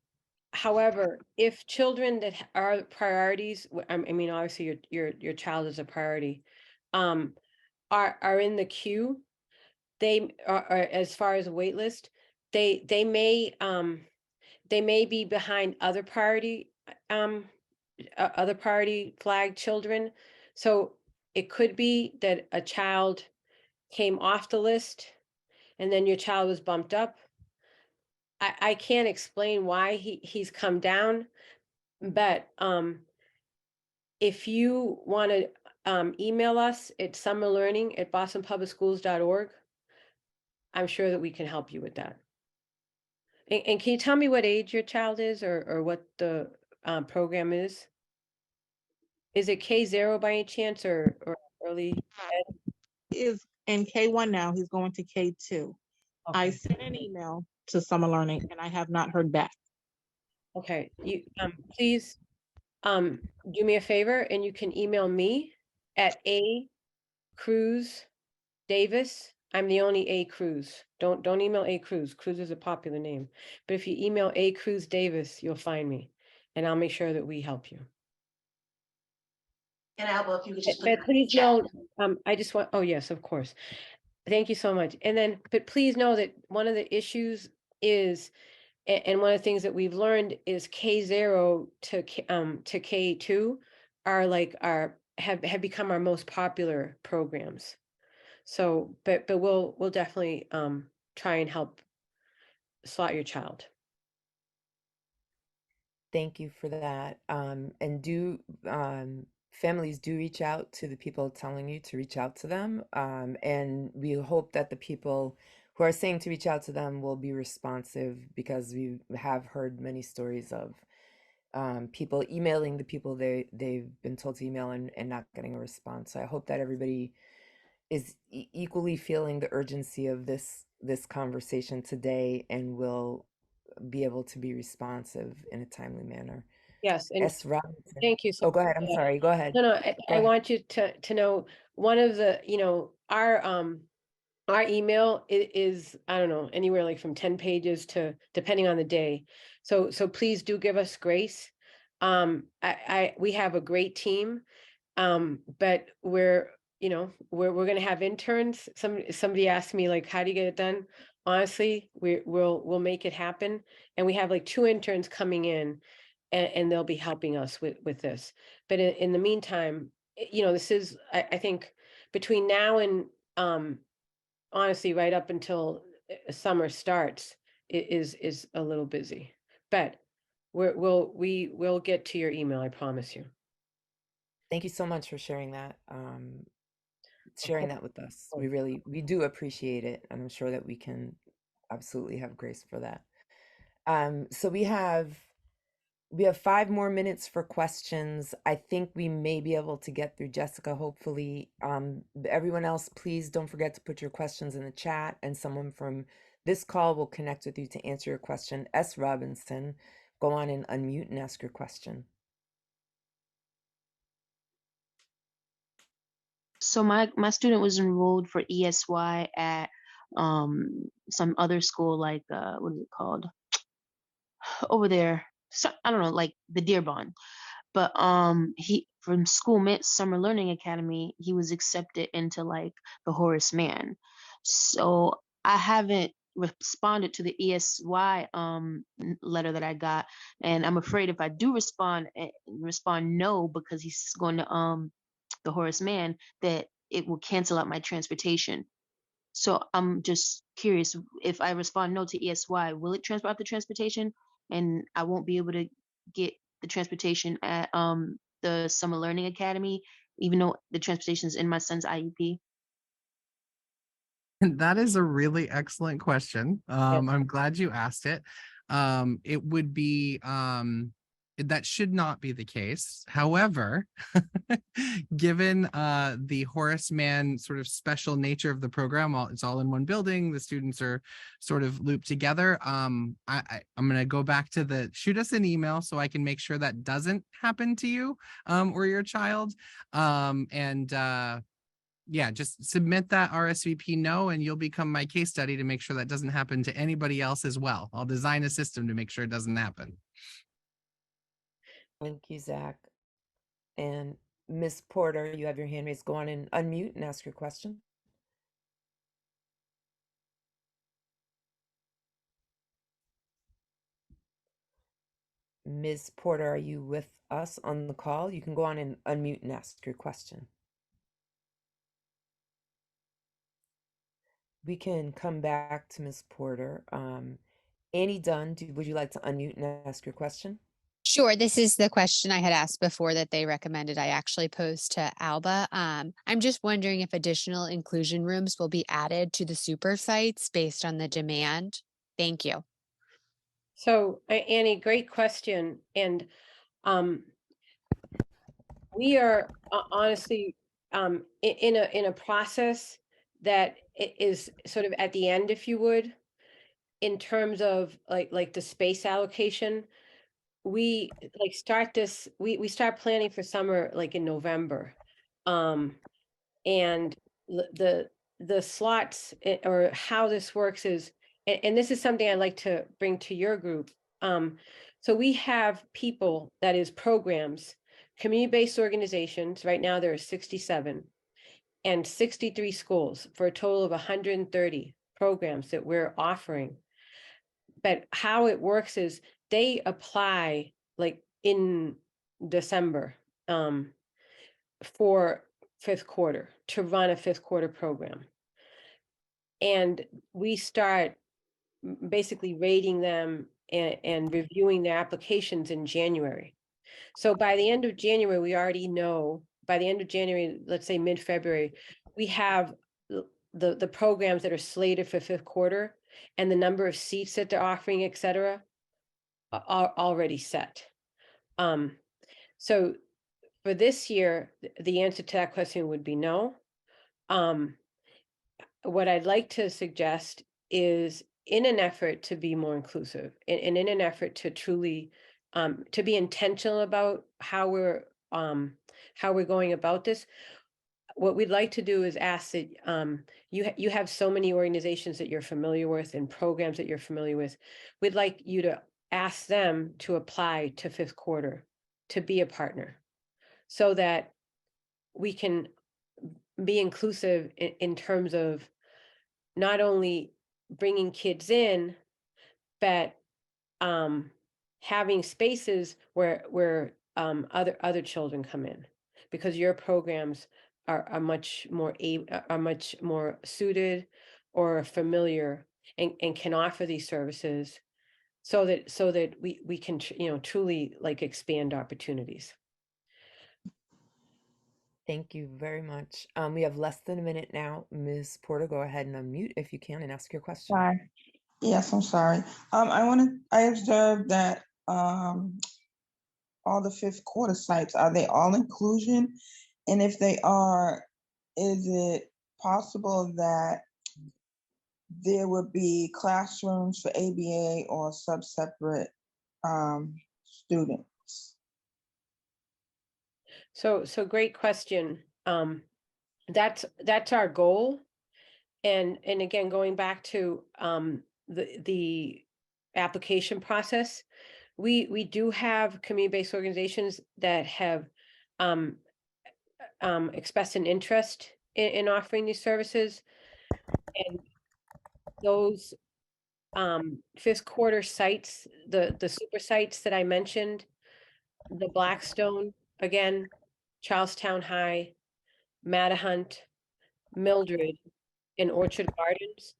however, if children that are priorities, I mean, obviously your child is a priority, are in the queue, they are as far as a wait list, they may be behind other priority flag children. So it could be that a child came off the list and then your child was bumped up. I can't explain why he's come down, but if you want to email us at summerlearning@bostonpublicschools.org, I'm sure that we can help you with that. And can you tell me what age your child is, or what the program is? Is it K0 by any chance, or early ed? He is in K1 now. He's going to K2. I Okay. sent an email to Summer Learning and I have not heard back. Okay, you please do me a favor, and you can email me at Cruz-Davis. I'm the only A Cruz. Don't email A Cruz. Cruz is a popular name. But if you email A Cruz-Davis, you'll find me, and I'll make sure that we help you. And Alba, if you could just put But it in the please chat. know, I just want, oh yes, of course. Thank you so much. And then, but please know that one of the issues is, and one of the things that we've learned is K0 to K2 are like have become our most popular programs. So, but we'll definitely try and help slot your child. Thank you for that. And families do reach out to the people telling you to reach out to them. And we hope that the people who are saying to reach out to them will be responsive, because we have heard many stories of people emailing the people they've been told to email and not getting a response. So I hope that everybody is equally feeling the urgency of this conversation today and will be able to be responsive in a timely manner. Yes, and S. Robinson. thank you so Oh, go ahead. much I'm for that. sorry. Go ahead. No, Go I ahead. want you to know, one of the, our email is, I don't know, anywhere like from 10 pages to, depending on the day. So please do give us grace. We have a great team, but we're going to have interns. Somebody asked me, like, how do you get it done? Honestly, we'll make it happen. And we have like 2 interns coming in, and they'll be helping us with this. But in the meantime, this is, I think between now and honestly, right up until summer starts, is a little busy. But we'll get to your email, I promise you. Thank you so much for sharing that. Sharing that with us. We do appreciate it, and I'm sure that we can absolutely have grace for that. So we have 5 more minutes for questions. I think we may be able to get through Jessica, hopefully. Everyone else, please don't forget to put your questions in the chat, and someone from this call will connect with you to answer your question. S. Robinson, go on and unmute and ask your question. So my student was enrolled for ESY at some other school, like what is it called over there? So, I don't know, like the Dearborn. But he from Summer Learning Academy, he was accepted into like the Horace Mann. So I haven't responded to the ESY letter that I got, and I'm afraid if I do respond no, because he's going to the Horace Mann, that it will cancel out my transportation. So I'm just curious, if I respond no to ESY, will it transfer out the transportation, and I won't be able to get the transportation at the Summer Learning Academy, even though the transportation is in my son's IEP? That is a really excellent question. I'm glad you asked it. It would be that should not be the case. However, given the Horace Mann sort of special nature of the program, it's all in one building, the students are sort of looped together. I'm going to go back to shoot us an email so I can make sure that doesn't happen to you or your child. Yeah, just submit that RSVP no, and you'll become my case study to make sure that doesn't happen to anybody else as well. I'll design a system to make sure it doesn't happen. Thank you, Zach. And Ms. Porter, you have your hand raised. Go on and unmute and ask your question. Ms. Porter, are you with us on the call? You can go on and unmute and ask your question. We can come back to Ms. Porter. Annie Dunn, would you like to unmute and ask your question? Sure. This is the question I had asked before that they recommended I actually pose to Alba. I'm just wondering if additional inclusion rooms will be added to the super sites based on the demand. Thank you. So Annie, great question. And we are honestly in a process that is sort of at the end, if you would, in terms of like the space allocation. We start planning for summer like in November. And the slots or how this works is, and this is something I'd like to bring to your group. So we have people, that is programs, community-based organizations. Right now there are 67 and 63 schools for a total of 130 programs that we're offering. But how it works is they apply like in December for fifth quarter to run a fifth quarter program. And we start basically rating them and reviewing their applications in January. So by the end of January, we already know, by the end of January, let's say mid-February, we have the programs that are slated for fifth quarter and the number of seats that they're offering, et cetera, are already set. So for this year, the answer to that question would be no. What I'd like to suggest is, in an effort to be more inclusive and in an effort to truly to be intentional about how we're going about this, what we'd like to do is ask that you have so many organizations that you're familiar with and programs that you're familiar with. We'd like you to ask them to apply to fifth quarter to be a partner, so that we can be inclusive in terms of not only bringing kids in, but having spaces where other children come in, because your programs are much more suited or familiar and can offer these services, so that we can truly like expand opportunities. Thank you very much. We have less than a minute now. Ms. Porter, go ahead and unmute if you can and ask your question. Sorry. Yes, I'm sorry. I observed that all the fifth quarter sites, are they all inclusion? And if they are, is it possible that there would be classrooms for ABA or sub-separate students? So great question. That's our goal. And again, going back to the application process, we do have community-based organizations that have expressed an interest in offering these services. And those fifth quarter sites, the super sites that I mentioned, the Blackstone, again, Charlestown High, Mattahunt, Mildred, and Orchard Gardens,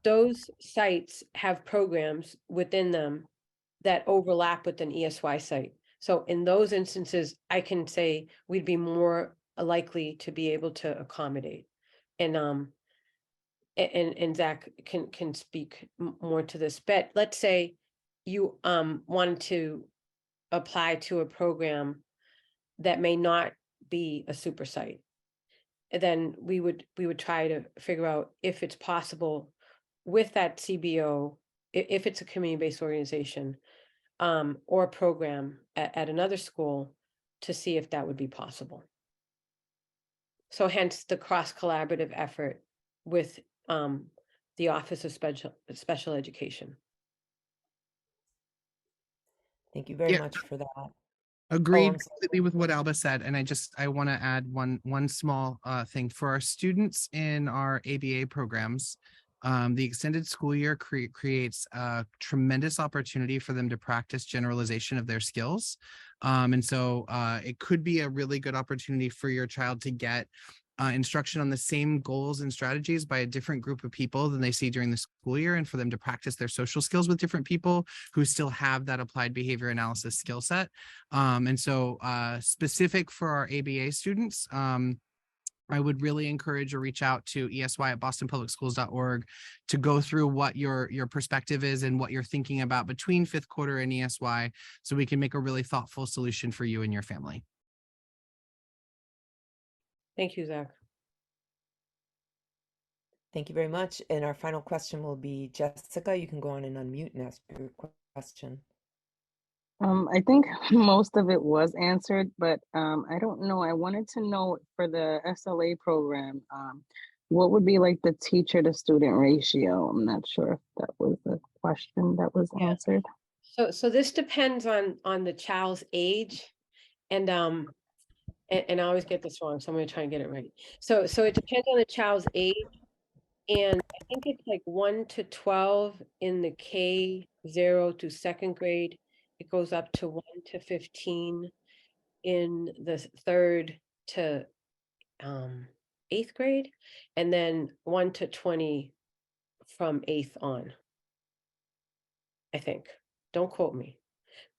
those sites have programs within them that overlap with an ESY site. So in those instances, I can say we'd be more likely to be able to accommodate. And Zach can speak more to this. But let's say you wanted to apply to a program that may not be a super site, then we would try to figure out if it's possible with that CBO, if it's a community-based organization or a program at another school, to see if that would be possible. So hence the cross-collaborative effort with the Office of Special Education. Thank you very much for that. Agreed I'm sorry. completely with what Alba said, and I want to add one small thing for our students in our ABA programs. The extended school year creates a tremendous opportunity for them to practice generalization of their skills. And so it could be a really good opportunity for your child to get instruction on the same goals and strategies by a different group of people than they see during the school year, and for them to practice their social skills with different people who still have that applied behavior analysis skill set. And so specific for our ABA students, I would really encourage a reach out to ESY at bostonpublicschools.org to go through what your perspective is and what you're thinking about between fifth quarter and ESY, so we can make a really thoughtful solution for you and your family. Thank you, Zach. Thank you very much. And our final question will be Jessica. You can go on and unmute and ask your question. I think most of it was answered, but I don't know. I wanted to know for the SLA program, what would be like the teacher to student ratio? I'm not sure if that was a question that was answered. So this depends on the child's age, and I always get this wrong, so I'm going to try and get it right. So it depends on the child's age, and I think it's like 1 to 12 in the K0 to second grade. It goes up to 1 to 15 in the 3rd to 8th grade, and then 1 to 20 from 8th on. I think. Don't quote me.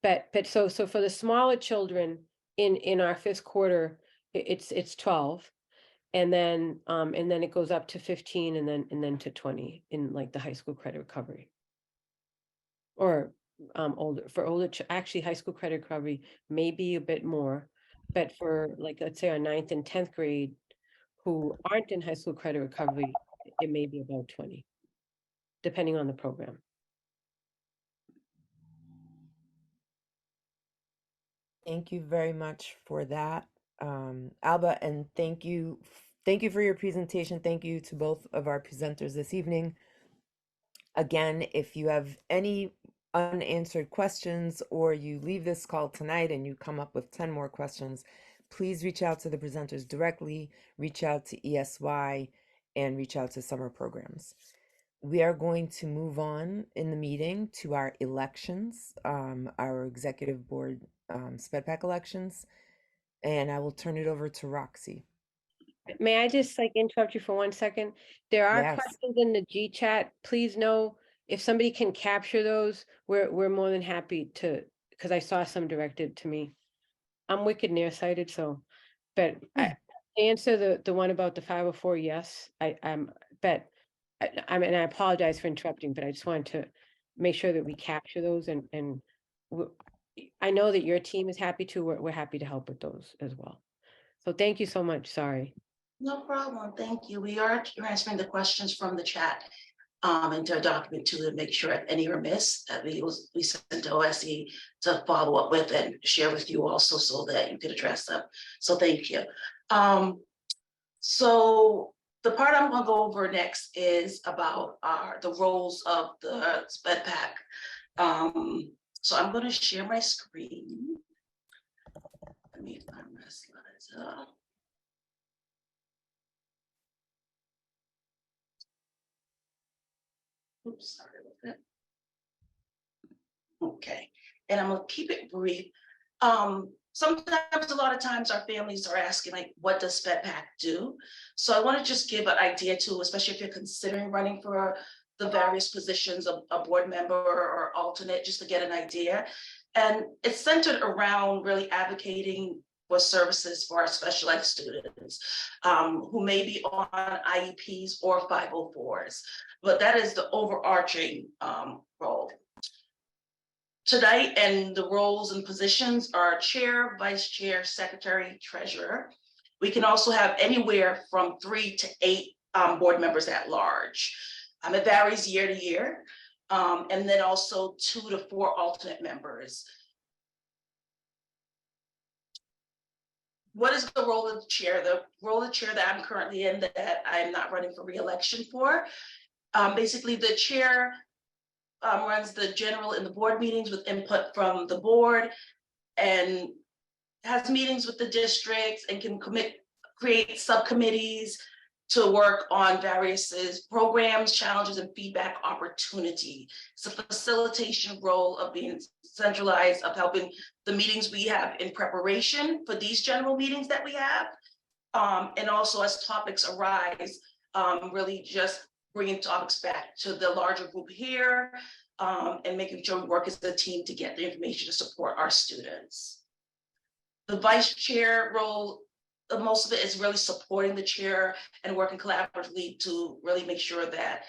But so for the smaller children in our 5th quarter, it's 12, and then it goes up to 15, and then to 20 in like the high school credit recovery. Or older, actually high school credit recovery may be a bit more, but for like, let's say our 9th and 10th grade who aren't in high school credit recovery, it may be about 20, depending on the program. Thank you very much for that, Alba, and thank you for your presentation. Thank you to both of our presenters this evening. Again, if you have any unanswered questions, or you leave this call tonight and you come up with 10 more questions, please reach out to the presenters directly, reach out to ESY, and reach out to summer programs. We are going to move on in the meeting to our elections, our executive board SpEdPAC elections, and I will turn it over to Roxi. May I just like interrupt you for 1 second? There are Yes. questions in the G chat. Please know if somebody can capture those, we're more than happy to, because I saw some directed to me. I'm wicked nearsighted, so, but I answer the one about the 504, yes, but I mean, I apologize for interrupting, but I just wanted to make sure that we capture those, and I know that your team is happy to, we're happy to help with those as well. So thank you so much, sorry. No problem, thank you. We are transferring the questions from the chat into a document to make sure if any are missed, that we send to OSE to follow up with and share with you also, so that you can address them. So thank you. So the part I'm going to go over next is about the roles of the SpEdPAC. So I'm going to share my screen. Let me find my slides. Oops, sorry about that. Okay, and I'm gonna keep it brief. Sometimes, a lot of times, our families are asking, like, what does SpEdPAC do? So I want to just give an idea too, especially if you're considering running for the various positions of a board member or alternate, just to get an idea. And it's centered around really advocating for services for our special ed students who may be on IEPs or 504s. But that is the overarching role. Tonight, and the roles and positions are chair, vice chair, secretary, treasurer. We can also have anywhere from 3 to 8 board members at large. It varies year to year. And then also 2 to 4 alternate members. What is the role of the chair? The role of the chair that I'm currently in, that I am not running for re-election for. Basically, the chair runs the general and the board meetings with input from the board, and has meetings with the districts and can create subcommittees to work on various programs, challenges, and feedback opportunity. It's a facilitation role of being centralized, of helping the meetings we have in preparation for these general meetings that we have. And also as topics arise, really just bringing topics back to the larger group here, and making sure we work as a team to get the information to support our students. The vice chair role, most of it is really supporting the chair and working collaboratively to really make sure that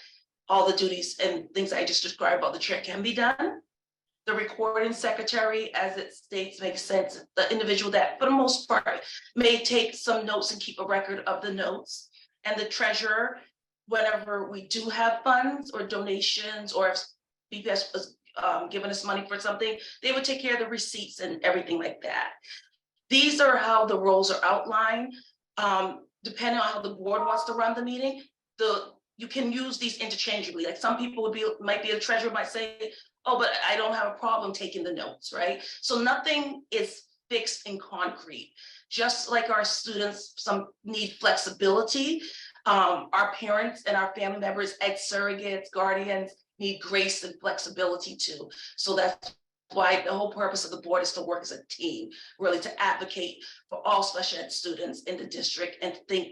all the duties and things I just described about the chair can be done. The recording secretary, as it states, makes sense. The individual that, for the most part, may take some notes and keep a record of the notes. And the treasurer, whenever we do have funds or donations, or if BPS was giving us money for something, they would take care of the receipts and everything like that. These are how the roles are outlined. Depending on how the board wants to run the meeting, you can use these interchangeably. Like some people might be a treasurer, might say, oh, but I don't have a problem taking the notes, right? So nothing is fixed in concrete. Just like our students, some need flexibility. Our parents and our family members, ed surrogates, guardians, need grace and flexibility too. So that's why the whole purpose of the board is to work as a team, really to advocate for all special ed students in the district and think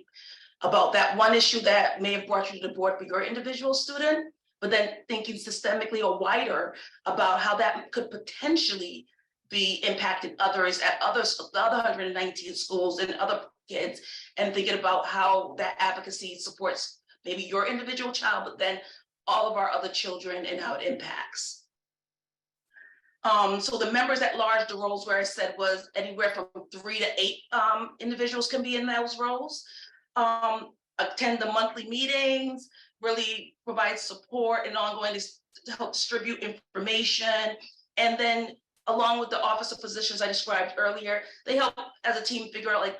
about that one issue that may have brought you to the board for your individual student, but then thinking systemically or wider about how that could potentially be impacting others at the other 119 schools and other kids, and thinking about how that advocacy supports maybe your individual child, but then all of our other children and how it impacts. So the members at large, the roles where I said was anywhere from 3 to 8 individuals can be in those roles. Attend the monthly meetings, really provide support and ongoing to help distribute information. And then along with the office of positions I described earlier, they help as a team figure out like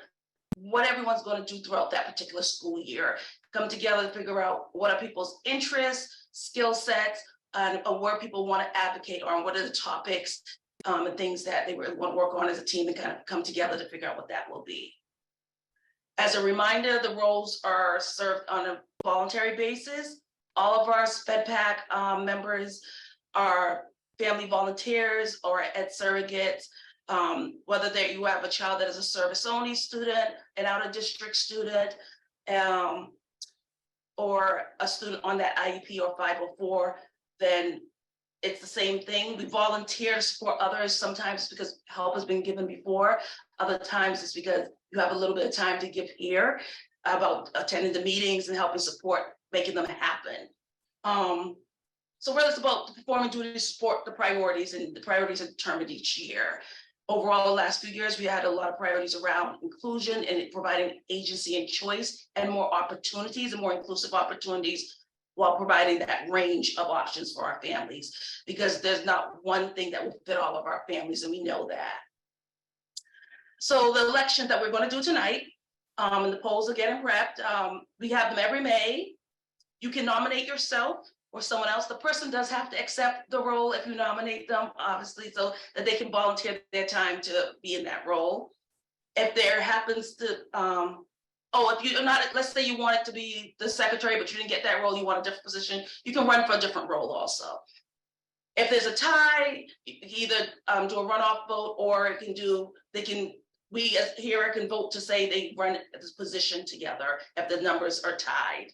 what everyone's going to do throughout that particular school year. Come together to figure out what are people's interests, skill sets, and where people want to advocate on, what are the topics and things that they really want to work on as a team, and kind of come together to figure out what that will be. As a reminder, the roles are served on a voluntary basis. All of our SpEdPAC members are family volunteers or ed surrogates, whether you have a child that is a service-only student, an out-of-district student, or a student on that IEP or 504, then it's the same thing. We volunteer to support others, sometimes because help has been given before, other times it's because you have a little bit of time to give here about attending the meetings and helping support, making them happen. So really it's about performing duty to support the priorities, and the priorities are determined each year. Overall, the last few years, we had a lot of priorities around inclusion and providing agency and choice and more opportunities and more inclusive opportunities, while providing that range of options for our families, because there's not one thing that will fit all of our families, and we know that. So the election that we're going to do tonight, and the polls are getting prepped. We have them every May. You can nominate yourself or someone else. The person does have to accept the role if you nominate them, obviously, so that they can volunteer their time to be in that role. If there happens to, if you're not, let's say you wanted to be the secretary, but you didn't get that role, you want a different position, you can run for a different role also. If there's a tie, you can either do a runoff vote, or we as here can vote to say they run this position together if the numbers are tied.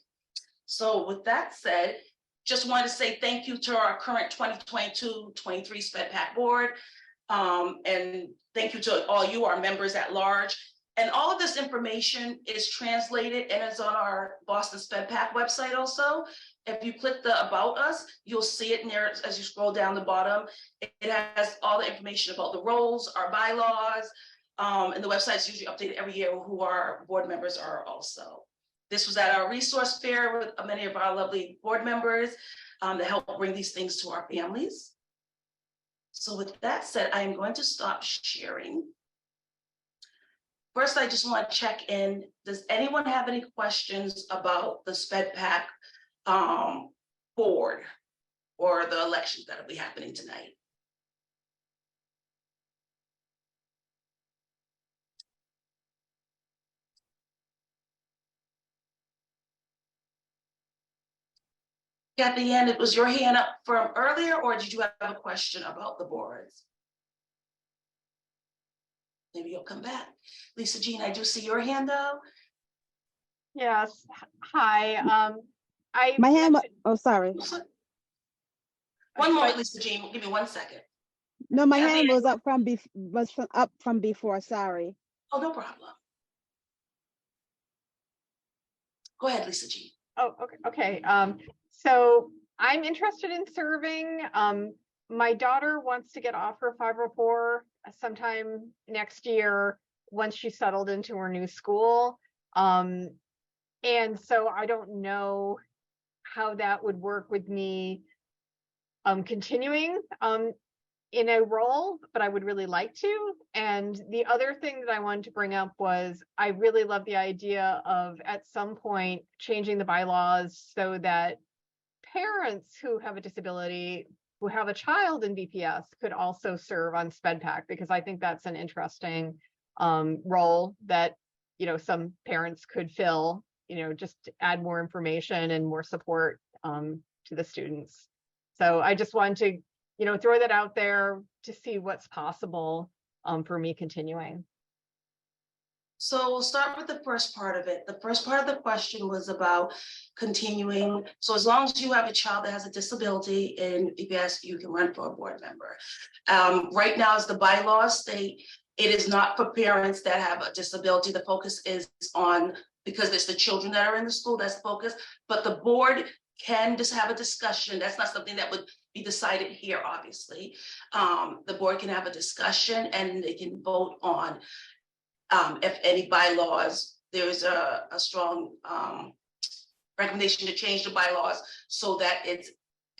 So with that said, just wanted to say thank you to our current 2022-23 SpEdPAC board. And thank you to all you, our members at large. And all of this information is translated and is on our Boston SpEdPAC website also. If you click the About Us, you'll see it near as you scroll down the bottom. It has all the information about the roles, our bylaws, and the website is usually updated every year who our board members are also. This was at our resource fair with many of our lovely board members to help bring these things to our families. So with that said, I am going to stop sharing. First, I just want to check in. Does anyone have any questions about the SpEdPAC board or the elections that will be happening tonight? At the end, it was your hand up from earlier, or did you have a question about the boards? Maybe you'll come back. Lisa Jean, I do see your hand up. Yes, hi. My hand, oh, sorry. One moment, Lisa Jean, give me 1 second. No, my Yeah, hand the- was up up from before, sorry. Oh, no problem. Go ahead, Lisa Jean. Oh, okay. So I'm interested in serving. My daughter wants to get off her 504 sometime next year once she's settled into her new school. And so I don't know how that would work with me continuing in a role, but I would really like to. And the other thing that I wanted to bring up was I really love the idea of at some point changing the bylaws so that parents who have a disability, who have a child in BPS, could also serve on SpEdPAC, because I think that's an interesting role that, you know, some parents could fill, you know, just to add more information and more support to the students. So I just wanted to, you know, throw that out there to see what's possible for me continuing. So we'll start with the first part of it. The first part of the question was about continuing. So as long as you have a child that has a disability in EBS, you can run for a board member. Right now, as the bylaws state, it is not for parents that have a disability. The focus is on, because it's the children that are in the school, that's the focus. But the board can just have a discussion. That's not something that would be decided here, obviously. The board can have a discussion and they can vote on if any bylaws, there's a strong recommendation to change the bylaws so that it's,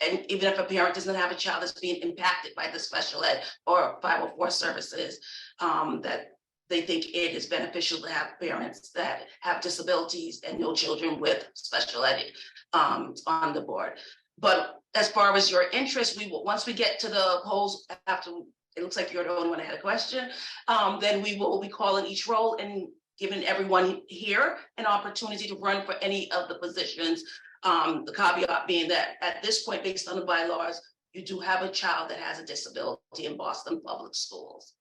and even if a parent doesn't have a child that's being impacted by the special ed or 504 services, that they think it is beneficial to have parents that have disabilities and no children with special ed on the board. But as far as your interest, we will, once we get to the polls after, it looks like you're the only one that had a question, then we will be calling each role and giving everyone here an opportunity to run for any of the positions. The caveat being that at this point, based on the bylaws, you do have a child that has a disability in Boston Public Schools.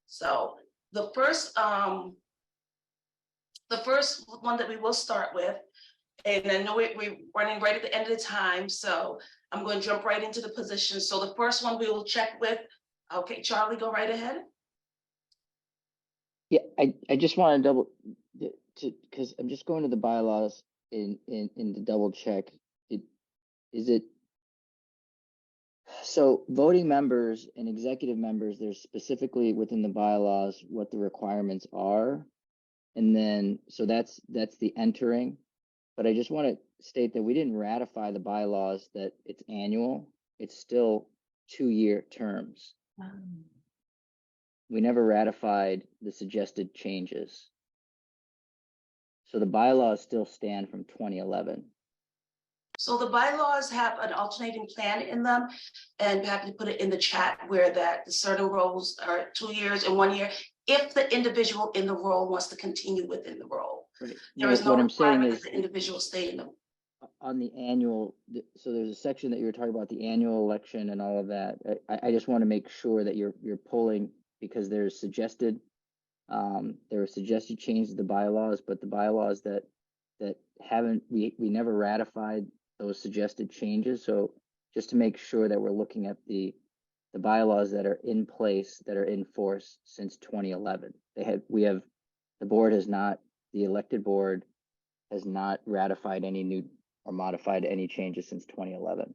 So the first one that we will start with, and I know we're running right at the end of the time, so I'm going to jump right into the position. So the first one we will check with, okay, Charlie, go right ahead. Yeah, I just want to double, because I'm just going to the bylaws in the double check. So voting members and executive members, there's specifically within the bylaws what the requirements are. And then, so that's the entering. But I just want to state that we didn't ratify the bylaws that it's annual. It's still 2-year terms. We never ratified the suggested changes. So the bylaws still stand from 2011. So the bylaws have an alternating plan in them, and happy to put it in the chat where that the certain roles are 2 years and 1 year, if the individual in the role wants to continue within the role. Right. There is no what I'm saying requirement is that the individual stay in the. On the annual, so there's a section that you were talking about the annual election and all of that. I just want to make sure that you're pulling, because there's suggested there are suggested changes to the bylaws, but the bylaws that haven't, we never ratified those suggested changes. So just to make sure that we're looking at the bylaws that are in place, that are in force since 2011. The board has not, the elected board has not ratified any new or modified any changes since 2011.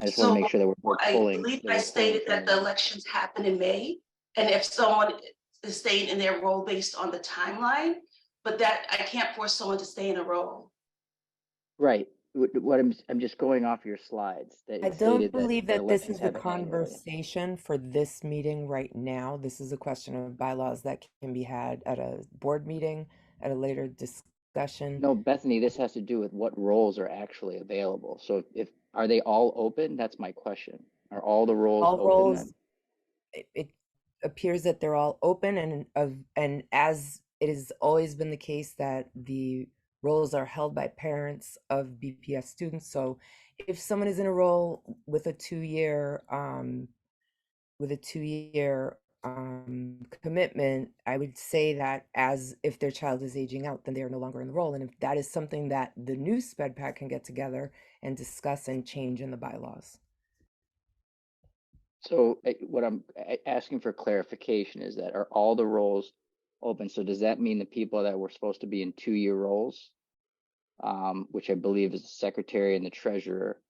I just want to make sure that we're pulling. I believe I stated that the elections happen in May, and if someone is staying in their role based on the timeline, but that I can't force someone to stay in a role. Right. What I'm just going off your slides. That I it don't stated believe the that this elections is the happen annually. conversation for this meeting right now. This is a question of bylaws that can be had at a board meeting, at a later discussion. No, Bethany, this has to do with what roles are actually available. So if are they all open? That's my question. Are all the roles All open roles, then? it appears that they're all open, and as it has always been the case that the roles are held by parents of BPS students. So if someone is in a role with a two-year commitment, I would say that as if their child is aging out, then they are no longer in the role. And if that is something that the new SpEdPAC can get together and discuss and change in the bylaws. So what I'm asking for clarification is that are all the roles open? So does that mean the people that were supposed to be in two-year roles, which I believe is the secretary and the treasurer,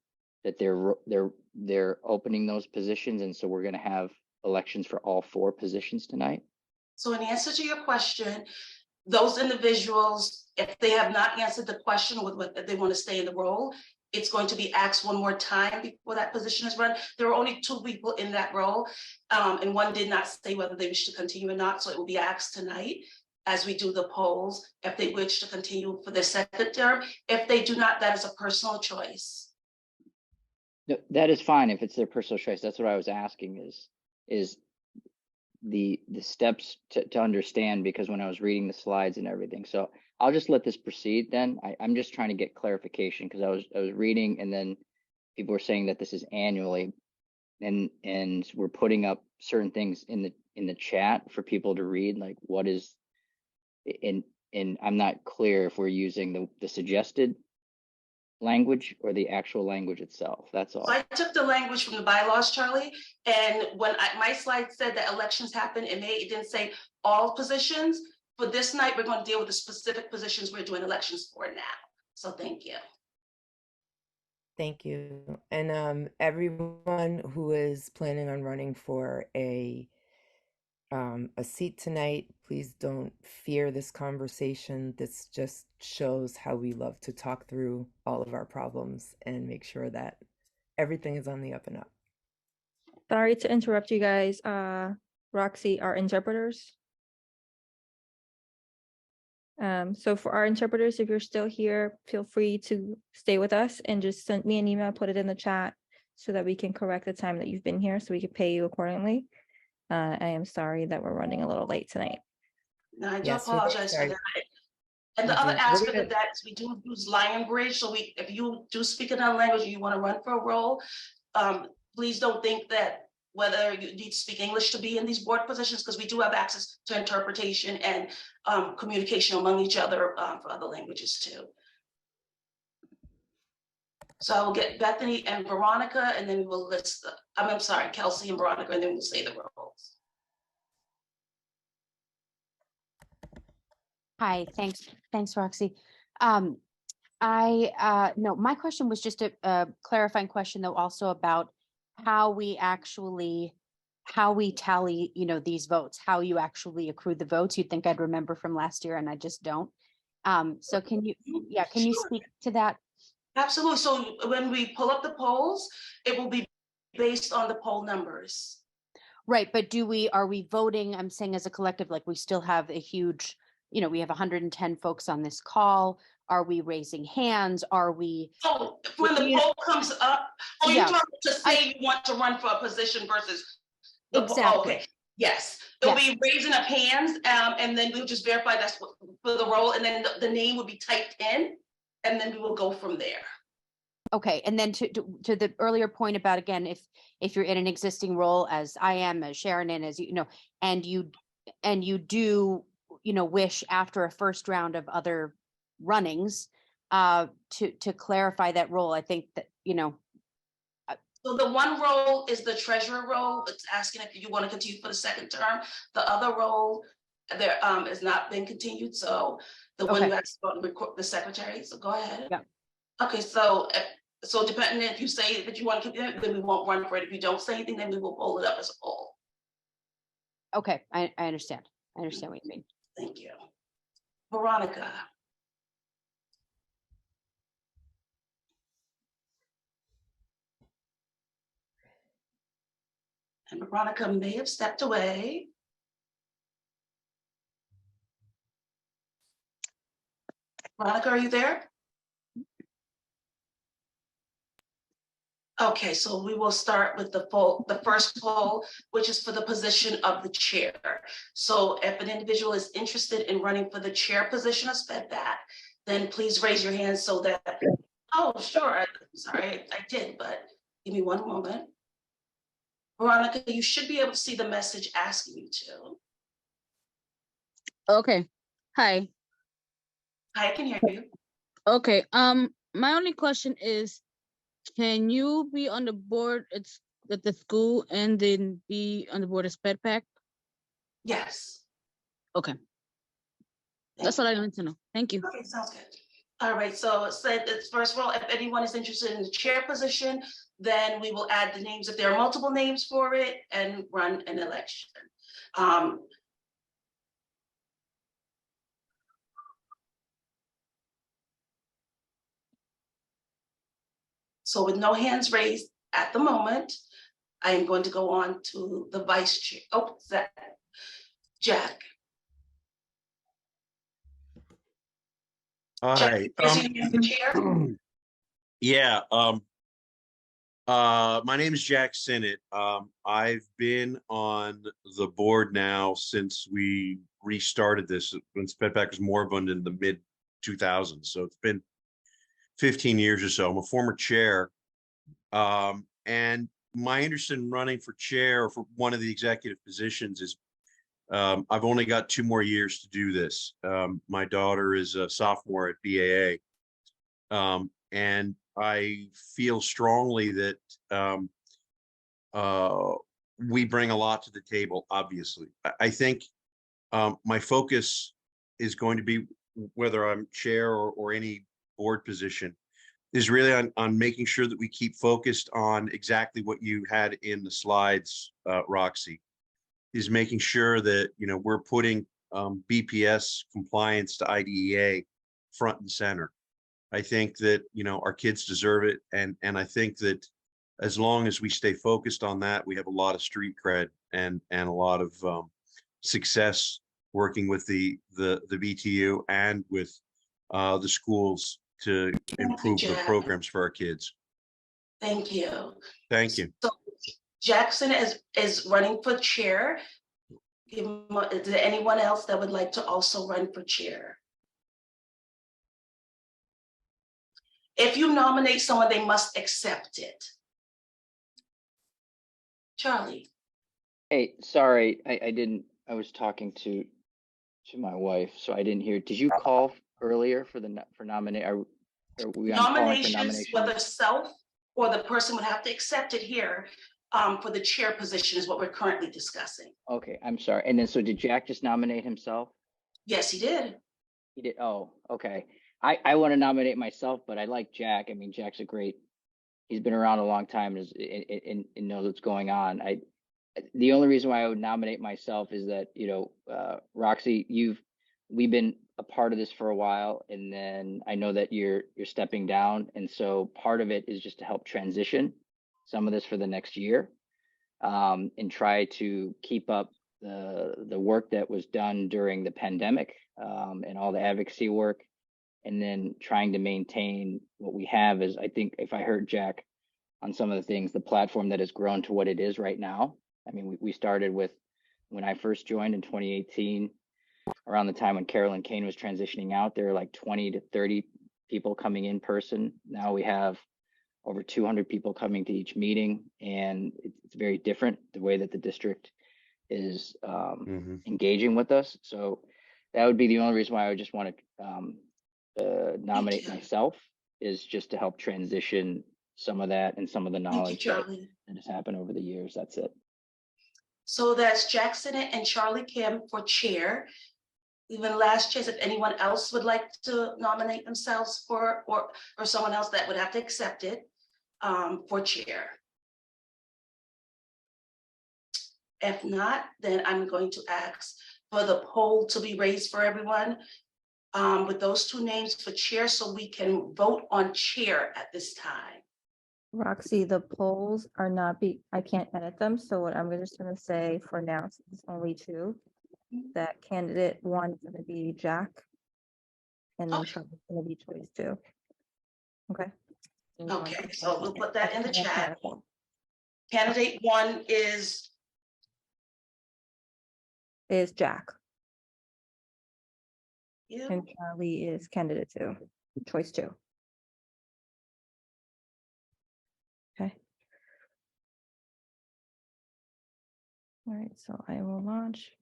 that they're opening those positions, and so we're going to have elections for all four positions tonight? So in answer to your question, those individuals, if they have not answered the question with what they want to stay in the role, it's going to be asked one more time before that position is run. There are only two people in that role, and one did not say whether they wish to continue or not, so it will be asked tonight as we do the polls, if they wish to continue for their second term. If they do not, that is a personal choice. No, that is fine if it's their personal choice. That's what I was asking is the steps to understand, because when I was reading the slides and everything. So I'll just let this proceed then. I'm just trying to get clarification, because I was reading, and then people were saying that this is annually, and we're putting up certain things in the chat for people to read, like what is and I'm not clear if we're using the suggested language or the actual language itself. That's all. So I took the language from the bylaws, Charlie, and when my slide said that elections happen in May, it didn't say all positions. For this night, we're going to deal with the specific positions we're doing elections for now. So thank you. Thank you. And everyone who is planning on running for a seat tonight, please don't fear this conversation. This just shows how we love to talk through all of our problems and make sure that everything is on the up and up. Sorry to interrupt you guys. Roxy, our interpreters. So for our interpreters, if you're still here, feel free to stay with us and just send me an email, put it in the chat so that we can correct the time that you've been here so we can pay you accordingly. I am sorry that we're running a little late tonight. No, I do apologize for that. And the other aspect of that is we do use language. So if you do speak another language and you want to run for a role, please don't think that whether you need to speak English to be in these board positions, because we do have access to interpretation and communication among each other for other languages too. So I will get Bethany and Veronica, and then we'll list I'm sorry, Kelsey and Veronica, and then we'll say the roles. Hi, thanks, Roxy. No, my question was just a clarifying question, though, also about how we tally, these votes, how you actually accrue the votes. You'd think I'd remember from last year, and I just don't. So can you speak to that? Absolutely. So when we pull up the polls, it will be based on the poll numbers. Right, but are we voting? I'm saying as a collective, like we still have a huge, we have 110 folks on this call. Are we raising hands? Are we? Oh, when the poll comes up, you're talking to say you want to run for a position versus the poll. Okay. Yes, it'll be raising of hands, and then we'll just verify that's for the role, and then the name will be typed in, and then we will go from there. Okay, and then to the earlier point about, again, if you're in an existing role, as I am, as Sharon, and as and you do wish after a first round of other runnings to clarify that role, I think that So the one role is the treasurer role. It's asking if you want to continue for the second term. The other role there has not been continued. So the one you asked about the secretary. So go ahead. Yeah. Okay. So depending if you say that you want to continue, then we won't run for it. If you don't say anything, then we will pull it up as a poll. Okay, I understand. I understand what you mean. Thank you, Veronica. And Veronica may have stepped away. Veronica, are you there? Okay, so we will start with the first poll, which is for the position of the chair. So if an individual is interested in running for the chair position of SpEdPAC, then please raise your hand so that, oh, sure, sorry, I did, but give me one moment. Veronica, you should be able to see the message asking you to. Okay. Hi. I can hear you. Okay. My only question is, can you be on the board at the school and then be on the board of SpEdPAC? Yes. Okay. That's all I wanted to know. Thank you. Okay, sounds good. All right, so it said it's first of all, if anyone is interested in the chair position, then we will add the names if there are multiple names for it and run an election. So with no hands raised at the moment, I am going to go on to the vice chair. Oh, Jack. Hi. Raising your hand for chair. Yeah. My name is Jack Sinnott. I've been on the board now since we restarted this when SpEdPAC was moribund in the mid 2000s. So it's been 15 years or so. I'm a former chair. And my interest in running for chair or for one of the executive positions is I've only got 2 more years to do this. My daughter is a sophomore at BAA. And I feel strongly that we bring a lot to the table, obviously. I think my focus is going to be, whether I'm chair or any board position, is really on making sure that we keep focused on exactly what you had in the slides, Roxi, is making sure that, you know, we're putting BPS compliance to IDEA front and center. I think that, you know, our kids deserve it. And I think that as long as we stay focused on that, we have a lot of street cred and a lot of success working with the BTU and with the schools to improve the programs for our kids. Thank you. Thank you. So Jackson is running for chair. Is there anyone else that would like to also run for chair? If you nominate someone, they must accept it. Charlie. Hey, sorry, I didn't, I was talking to my wife, so I didn't hear. Did you call earlier for nominate? Are we on calling for nominations? Whether self or the person would have to accept it here for the chair position is what we're currently discussing. Okay, I'm sorry. And then, so did Jack just nominate himself? Yes, he did. He did. Oh, okay. I want to nominate myself, but I like Jack. I mean, Jack's he's been around a long time and knows what's going on. The only reason why I would nominate myself is that, you know, Roxi, we've been a part of this for a while, and then I know that you're stepping down. And so part of it is just to help transition some of this for the next year, and try to keep up the work that was done during the pandemic, and all the advocacy work. And then trying to maintain what we have is, I think, if I heard Jack on some of the things, the platform that has grown to what it is right now. I mean, we started with, when I first joined in 2018, around the time when Carolyn Kane was transitioning out, there were like 20 to 30 people coming in person. Now we have over 200 people coming to each meeting, and it's very different the way that the district is engaging with us. So that would be the only reason why I would just want to nominate myself, is just to help transition some of that and some of the knowledge that has happened over the years. That's it. So that's Jackson and Charlie Kim for chair. Even last chance, if anyone else would like to nominate themselves for, or someone else that would have to accept it for chair. If not, then I'm going to ask for the poll to be raised for everyone with those 2 names for chair, so we can vote on chair at this time. Roxy, the polls are not I can't edit them. So what I'm just gonna say for now, since it's only 2, that candidate 1 is gonna be Jack. And then Charlie's gonna be choice 2. Okay. Okay, so we'll put that in the chat. Candidate 1 is Jack. You. And Charlie is candidate 2, choice 2. Okay. All right, so I will launch.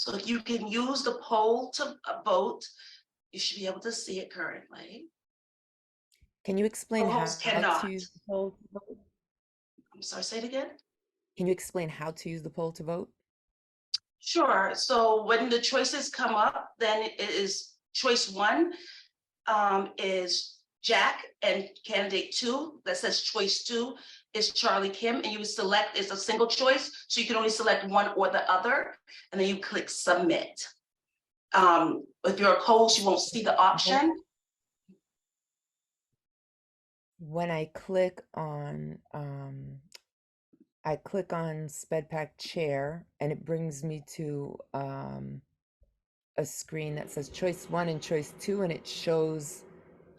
So if you can use the poll to vote, you should be able to see it currently. Can you explain how Co-hosts cannot. to use the poll to vote? I'm sorry, say it again. Can you explain how to use the poll to vote? Sure. So when the choices come up, then it is choice 1 is Jack, and candidate 2 that says choice 2 is Charlie Kim, and you would select, it's a single choice, so you can only select one or the other, and then you click submit. If you're a co-host, you won't see the option. When I click on SpEdPAC chair, and it brings me to a screen that says choice 1 and choice 2, and it shows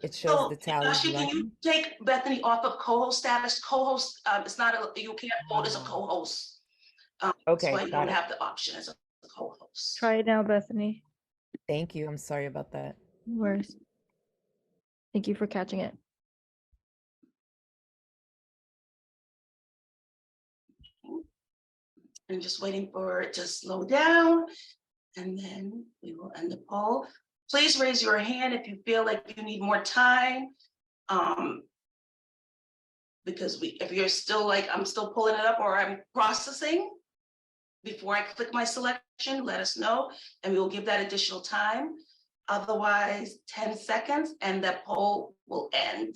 the tally. Actually, can you take Bethany off of co-host status? Co-host, it's not you can't vote as a co-host. Okay, that's why you got don't it. have the option as a co-host. Try it now, Bethany. Thank you. I'm sorry about that. No worries. Thank you for catching it. And just waiting for it to slow down, and then we will end the poll. Please raise your hand if you feel like you need more time. Because if you're still like, I'm still pulling it up or I'm processing before I click my selection, let us know, and we will give that additional time. Otherwise, 10 seconds and the poll will end.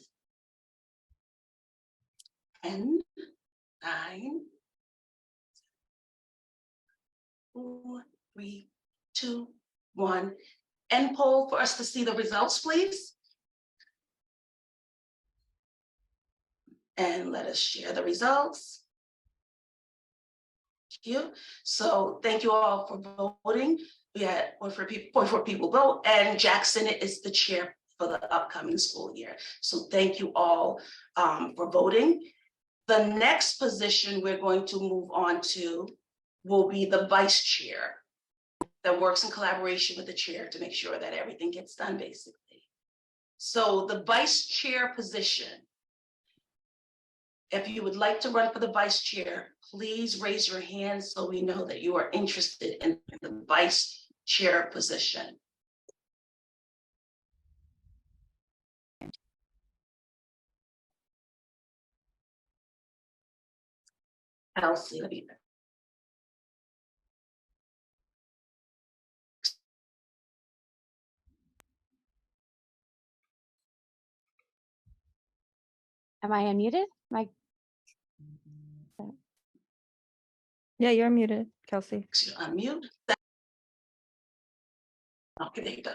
10, 9, 4, 3, 2, 1. End poll for us to see the results, please. And let us share the results. Thank you. So thank you all for voting. We had 44 people vote, and Jackson is the chair for the upcoming school year. So thank you all for voting. The next position we're going to move on to will be the vice chair that works in collaboration with the chair to make sure that everything gets done, basically. So the vice chair position, if you would like to run for the vice chair, please raise your hand so we know that you are interested in the vice chair position. Elsie, let me. Am I unmuted? Yeah, you're muted, Kelsey. Unmute. Okay, there you go.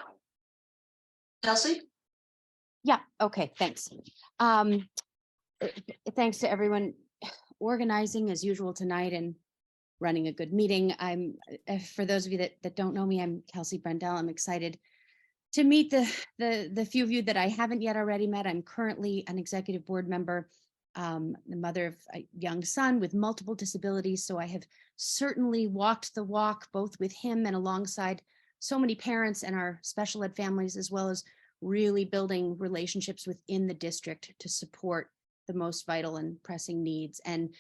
Kelsey? Yeah, okay, thanks. Thanks to everyone organizing as usual tonight and running a good meeting. For those of you that don't know me, I'm Kelsey Brendel. I'm excited to meet the few of you that I haven't yet already met. I'm currently an executive board member, the mother of a young son with multiple disabilities. So I have certainly walked the walk, both with him and alongside so many parents and our special ed families, as well as really building relationships within the district to support the most vital and pressing needs. And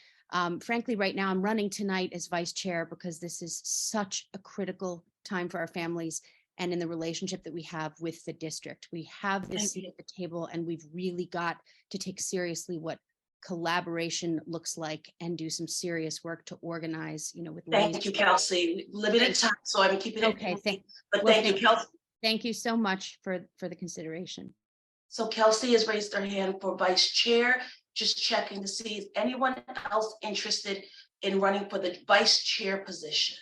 frankly, right now I'm running tonight as vice chair because this is such a critical time for our families and in the relationship that we have with the district. We have this seat at the table, and we've really got to take seriously what collaboration looks like and do some serious work to organize, with Thank you, Kelsey. Limited time, so I'm keeping it. Okay, thank you, Kelsey. Thank you so much for the consideration. So Kelsey has raised her hand for vice chair, just checking to see if anyone else interested in running for the vice chair position?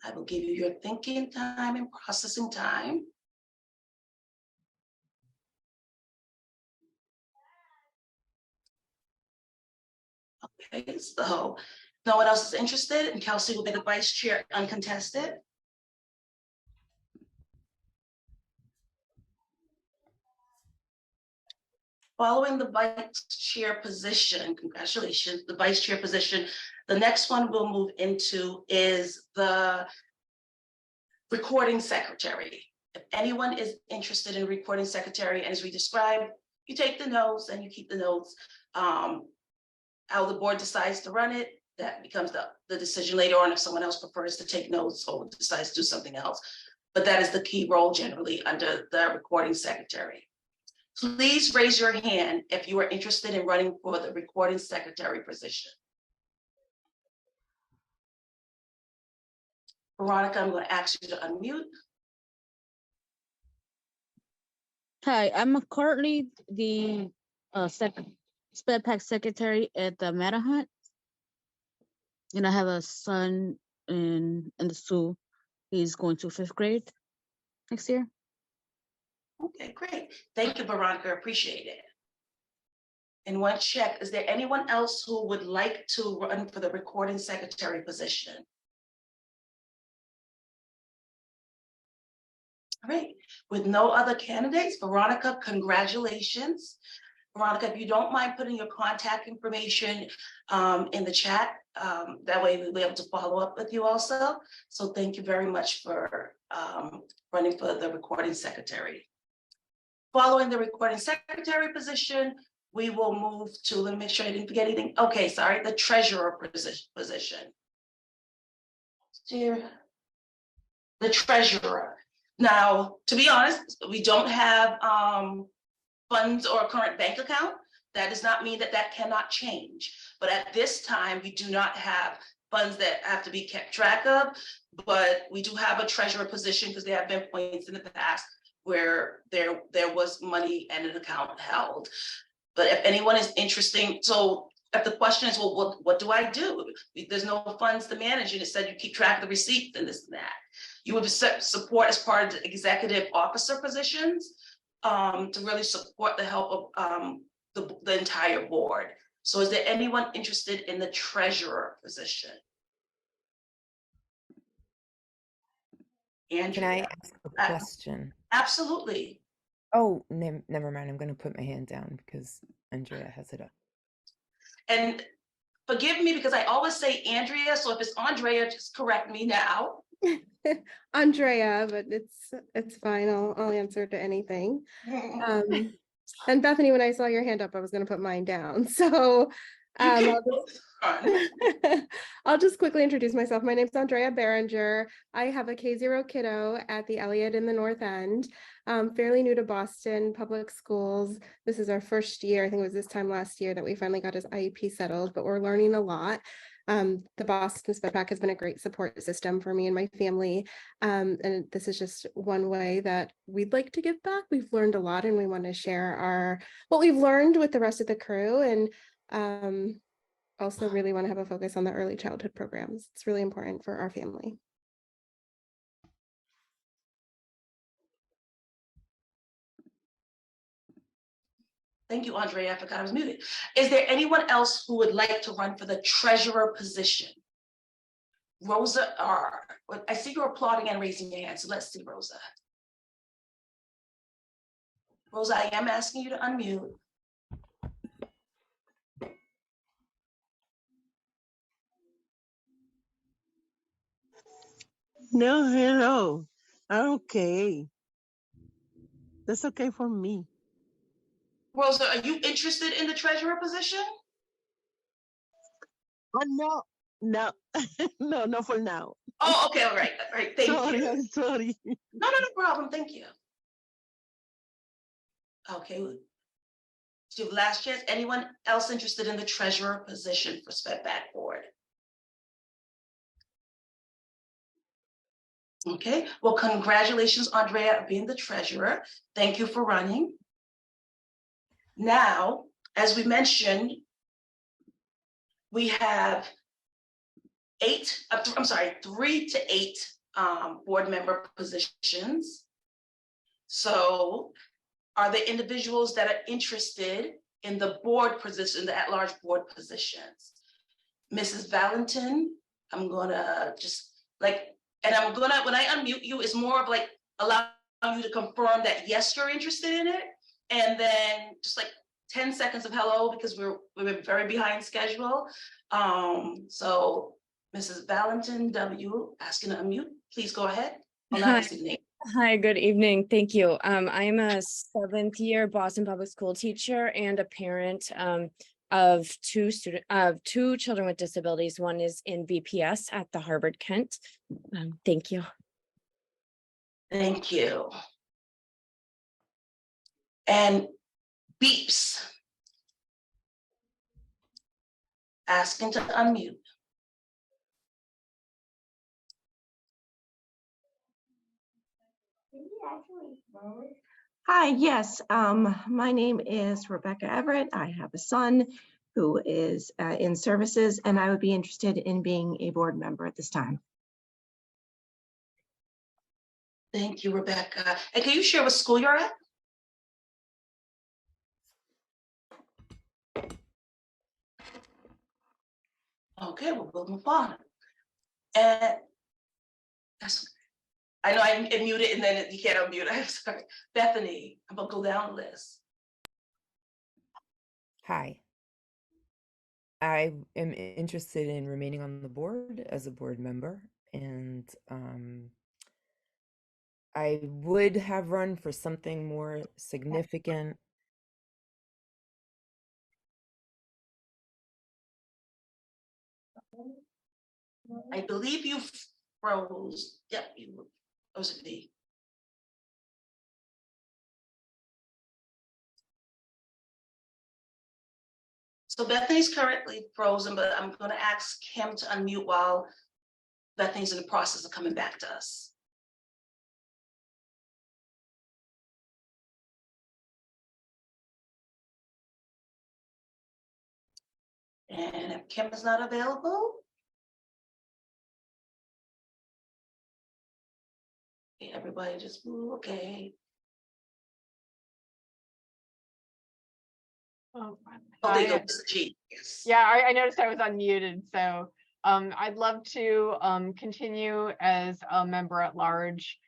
I will give you your thinking time and processing time. Okay, so no one else is interested, and Kelsey will be the vice chair uncontested. Following the vice chair position, congratulations, the vice chair position, the next one we'll move into is the recording secretary. If anyone is interested in recording secretary, and as we described, you take the notes and you keep the notes. How the board decides to run it, that becomes the decision later on if someone else prefers to take notes or decides to do something else. But that is the key role generally under the recording secretary. Please raise your hand if you are interested in running for the recording secretary position. Veronica, I'm going to ask you to unmute. Hi, I'm currently the SpEdPAC secretary at the Metahunt, and I have a son in the school. He's going to 5th grade next year. Okay, great. Thank you, Veronica. Appreciate it. And one check, is there anyone else who would like to run for the recording secretary position? All right, with no other candidates, Veronica, congratulations. Veronica, if you don't mind putting your contact information in the chat, that way we'll be able to follow up with you also. So thank you very much for running for the recording secretary. Following the recording secretary position, we will move to, let me make sure I didn't forget anything. Okay, sorry, the treasurer position. Dear, the treasurer. Now, to be honest, we don't have funds or a current bank account. That does not mean that that cannot change. But at this time, we do not have funds that have to be kept track of, but we do have a treasurer position because there have been points in the past where there was money and an account held. But if anyone is interested, so if the question is, well, what do I do? There's no funds to manage, and it said you keep track of the receipts and this and that. You would support as part of the executive officer positions to really support the help of the entire board. So is there anyone interested in the treasurer position? Andrea. Can I ask a question? Absolutely. Oh, never mind. I'm going to put my hand down because Andrea has it up. And forgive me because I always say Andrea, so if it's Andrea, just correct me now. Andrea, but it's fine. I'll answer to anything. And Bethany, when I saw your hand up, I was going to put mine down. So I'll just quickly introduce myself. My name is Andrea Berenger. I have a K0 kiddo at the Elliott in the North End. Fairly new to Boston public schools. This is our first year. I think it was this time last year that we finally got his IEP settled, but we're learning a lot. The Boston SpEdPAC has been a great support system for me and my family. And this is just one way that we'd like to give back. We've learned a lot and we want to share what we've learned with the rest of the crew, and also really want to have a focus on the early childhood programs. It's really important for our family. Thank you, Andrea. I forgot I was muted. Is there anyone else who would like to run for the treasurer position? Rosa R. I see you're applauding and raising your hand, so let's see, Rosa. Rosa, I am asking you to unmute. No, hello. I'm okay. That's okay for me. Rosa, are you interested in the treasurer position? No, no, no, not for now. Oh, okay, all right, thank you. I'm sorry. No problem, thank you. Okay, so you have last chance. Anyone else interested in the treasurer position for SpEdPAC board? Okay, well, congratulations, Andrea, on being the treasurer. Thank you for running. Now, As we mentioned, we have 3 to 8 board member positions. So are there individuals that are interested in the board position, the at-large board positions? Mrs. Valentin, I'm gonna just and I'm gonna, when I unmute you, it's more of like allow you to confirm that yes, you're interested in it. And then just 10 seconds of hello, because we're very behind schedule. So Mrs. Valentin W, asking to unmute, please go ahead. Hi, good evening. Thank you. I am a 7th year Boston Public School teacher and a parent of two children with disabilities. One is in VPS at the Harvard Kent. Thank you. Thank you. And Beeps, asking to unmute. Hi, yes, my name is Rebecca Everett. I have a son who is in services, and I would be interested in being a board member at this time. Thank you, Rebecca. And can you share what school you're at? Okay, well, we'll move on. And I know I muted and then you can't unmute. I'm sorry. Bethany, I'm gonna go down the list. Hi. I am interested in remaining on the board as a board member, and I would have run for something more significant. I believe you froze. Yep, you froze it me. So Bethany's currently frozen, but I'm going to ask him to unmute while Bethany's in the process of coming back to us. And if Kim is not available, everybody just move, okay. Oh, there you go, G. Yes. Yeah, I noticed I was unmuted, so I'd love to continue as a member at large.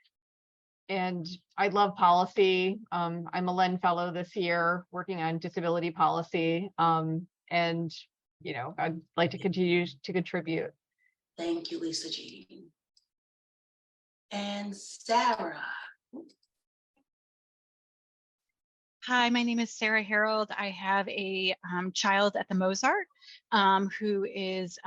And I love policy. I'm a Len Fellow this year, working on disability policy. And I'd like to continue to contribute. Thank you, Lisa G. And Sarah. Hi, my name is Sarah Harold. I have a child at the Mozart who's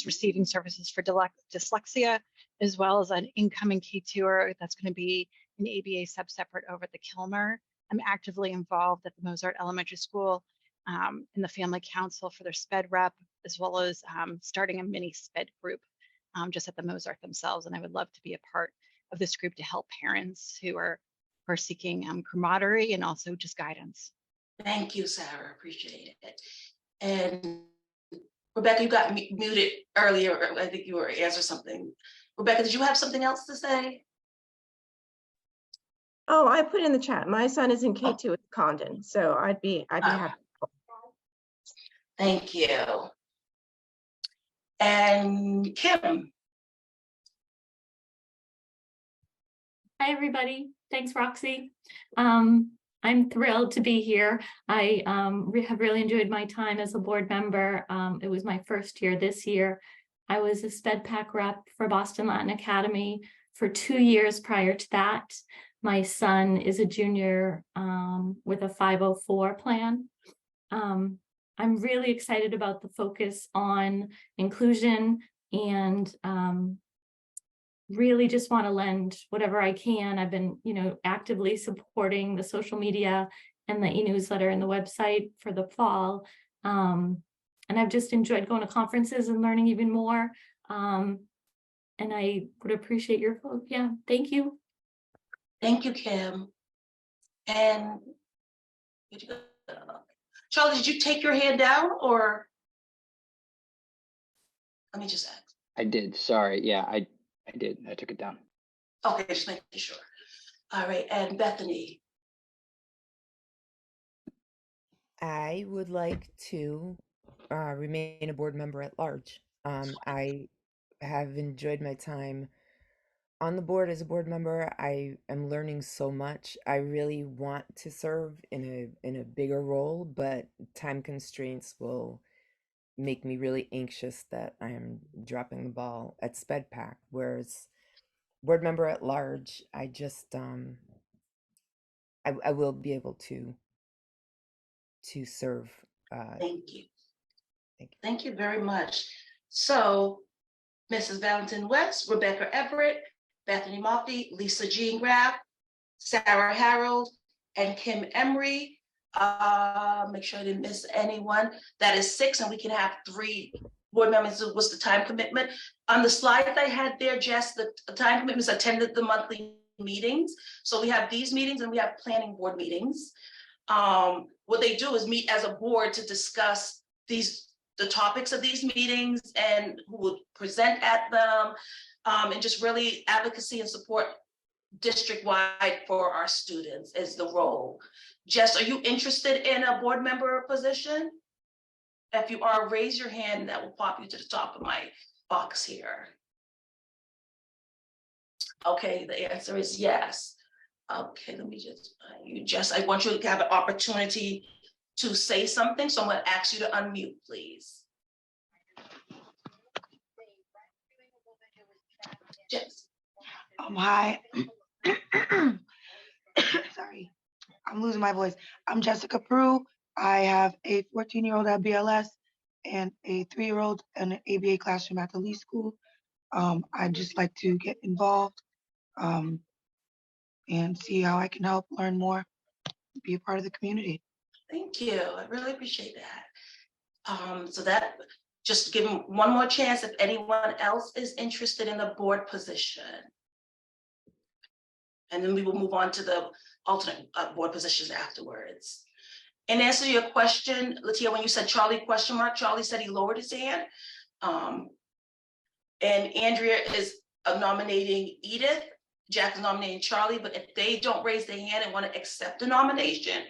receiving services for dyslexia, as well as an incoming K2er that's going to be an ABA sub-separate over at the Kilmer. I'm actively involved at the Mozart Elementary School in the Family Council for their SPED rep, as well as starting a mini SPED group just at the Mozart themselves. And I would love to be a part of this group to help parents who are seeking camaraderie and also just guidance. Thank you, Sarah. Appreciate it. And Rebecca, you got muted earlier. I think you were answering something. Rebecca, did you have something else to say? Oh, I put in the chat. My son is in K2 at Condon, so I'd be happy. Thank you. And Kim. Hi, everybody. Thanks, Roxy. I'm thrilled to be here. I have really enjoyed my time as a board member. It was my first year this year. I was a SpEdPAC rep for Boston Latin Academy for 2 years prior to that. My son is a junior with a 504 plan. I'm really excited about the focus on inclusion and really just want to lend whatever I can. I've been, actively supporting the social media and the e-newsletter and the website for the fall. And I've just enjoyed going to conferences and learning even more. And I would appreciate your vote. Yeah, thank you. Thank you, Kim. And Charlie, did you take your hand down or? Let me just ask. I did. Sorry. Yeah, I did. I took it down. Okay, just making sure. All right, and Bethany. I would like to remain a board member at large. I have enjoyed my time on the board as a board member. I am learning so much. I really want to serve in a bigger role, but time constraints will make me really anxious that I am dropping the ball at SpEdPAC. Whereas board member at large, I just I will be able to serve. Thank you. Thank you. Thank you very much. So, Mrs. Valentin West, Rebecca Everett, Bethany Moffi, Lisa Jean Graff, Sarah Harold, and Kim Emery. Make sure I didn't miss anyone. That is 6, and we can have 3 board members. What's the time commitment? On the slide I had there, Jess, the time commitments attended the monthly meetings. So we have these meetings and we have planning board meetings. What they do is meet as a board to discuss the topics of these meetings and who would present at them, and just really advocacy and support district-wide for our students is the role. Jess, are you interested in a board member position? If you are, raise your hand, that will pop you to the top of my box here. Okay, the answer is yes. Okay, let me just, Jess, I want you to have an opportunity to say something, so I'm going to ask you to unmute, please. Jess. Hi. Sorry, I'm losing my voice. I'm Jessica Prue. I have a 14-year-old at BLS and a 3-year-old in an ABA classroom at the Lee School. I'd just like to get involved and see how I can help learn more, be a part of the community. Thank you. I really appreciate that. So that, just give them one more chance if anyone else is interested in the board position. And then we will move on to the alternate board positions afterwards. In answer to your question, Latia, when you said Charlie question mark, Charlie said he lowered his hand. And Andrea is nominating Edith. Jack is nominating Charlie, but if they don't raise their hand and want to accept the nomination,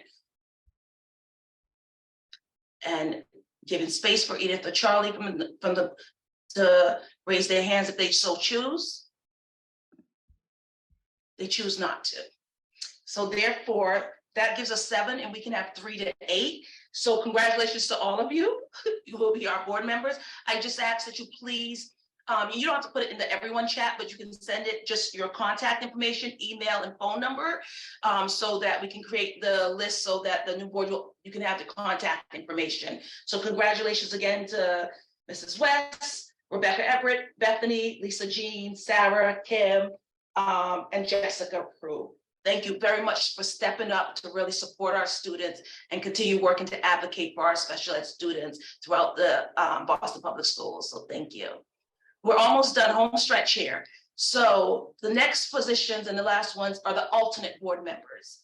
and giving space for Edith or Charlie to raise their hands if they so choose, they choose not to. So therefore, that gives us 7, and we can have 3 to 8. So congratulations to all of you. You will be our board members. I just ask that you please, you don't have to put it in the everyone chat, but you can send it just your contact information, email, and phone number, so that we can create the list so that the new board, you can have the contact information. So congratulations again to Mrs. West, Rebecca Everett, Bethany, Lisa Jean, Sarah, Kim, and Jessica Prue. Thank you very much for stepping up to really support our students and continue working to advocate for our special ed students throughout the Boston Public Schools. So thank you. We're almost done, home stretch here. So the next positions and the last ones are the alternate board members.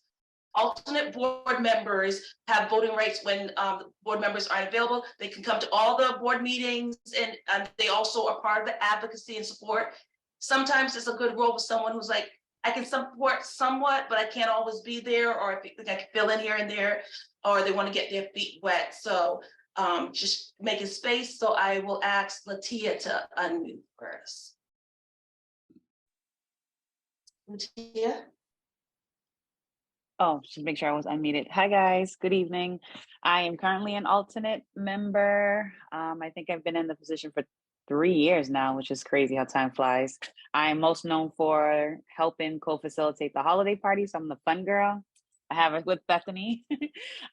Alternate board members have voting rights when the board members aren't available. They can come to all the board meetings, and they also are part of the advocacy and support. Sometimes it's a good role for someone who's like, I can support somewhat, but I can't always be there, or I can fill in here and there, or they want to get their feet wet. So just making space. So I will ask Latia to unmute first. Latia? Oh, just make sure I was unmuted. Hi guys, good evening. I am currently an alternate member. I think I've been in the position for 3 years now, which is crazy how time flies. I am most known for helping co-facilitate the holiday party, so I'm the fun girl. I have it with Bethany.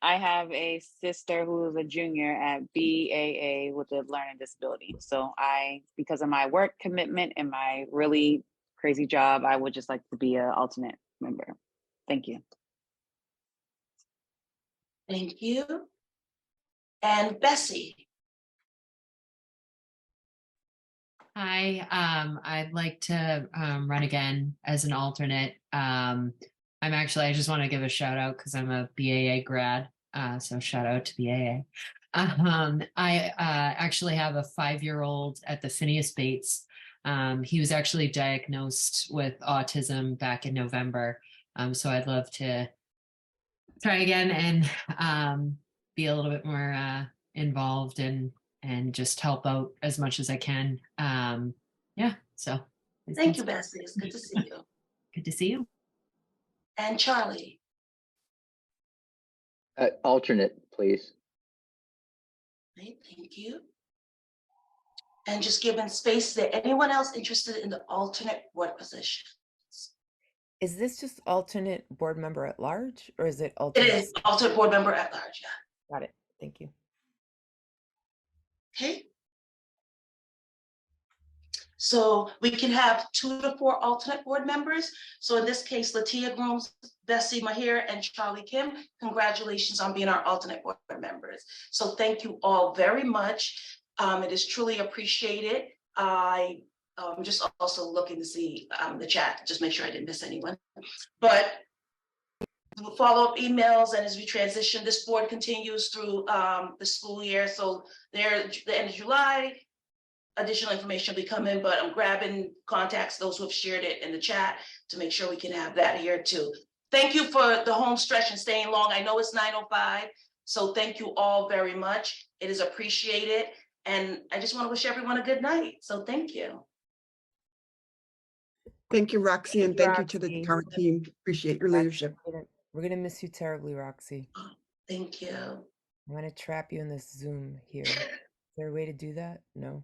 I have a sister who is a junior at BAA with a learning disability. So because of my work commitment and my really crazy job, I would just like to be an alternate member. Thank you. Thank you. And Bessie. Hi, I'd like to run again as an alternate. I just want to give a shout out because I'm a BAA grad. So shout out to the AA. I actually have a 5-year-old at the Phineas Bates. He was actually diagnosed with autism back in November. So I'd love to try again and be a little bit more involved and just help out as much as I can. Yeah, so Thank you, Bessie. It's good to see you. Good to see you. And Charlie. Alternate, please. Okay, thank you. And just giving space, is there anyone else interested in the alternate board position? Is this just alternate board member at large, or is it It alternate? is alternate board member at large, yeah. Got it. Thank you. Okay. So we can have 2 to 4 alternate board members. So in this case, Latia Grooms, Bessie Mahir, and Charlie Kim, congratulations on being our alternate board members. So thank you all very much. It is truly appreciated. I'm just also looking to see the chat, just make sure I didn't miss anyone. But we'll follow up emails, and as we transition, this board continues through the school year. So there, the end of July, additional information will be coming, but I'm grabbing contacts, those who have shared it in the chat, to make sure we can have that here too. Thank you for the home stretch and staying long. I know it's 9:05, so thank you all very much. It is appreciated. And I just want to wish everyone a good night. So thank you. Thank you, Roxy, and thank you to the Roxy. current team. Appreciate your leadership. We're gonna miss you terribly, Roxy. Thank you. I'm gonna trap you in this Zoom here. Is there a way to do that? No.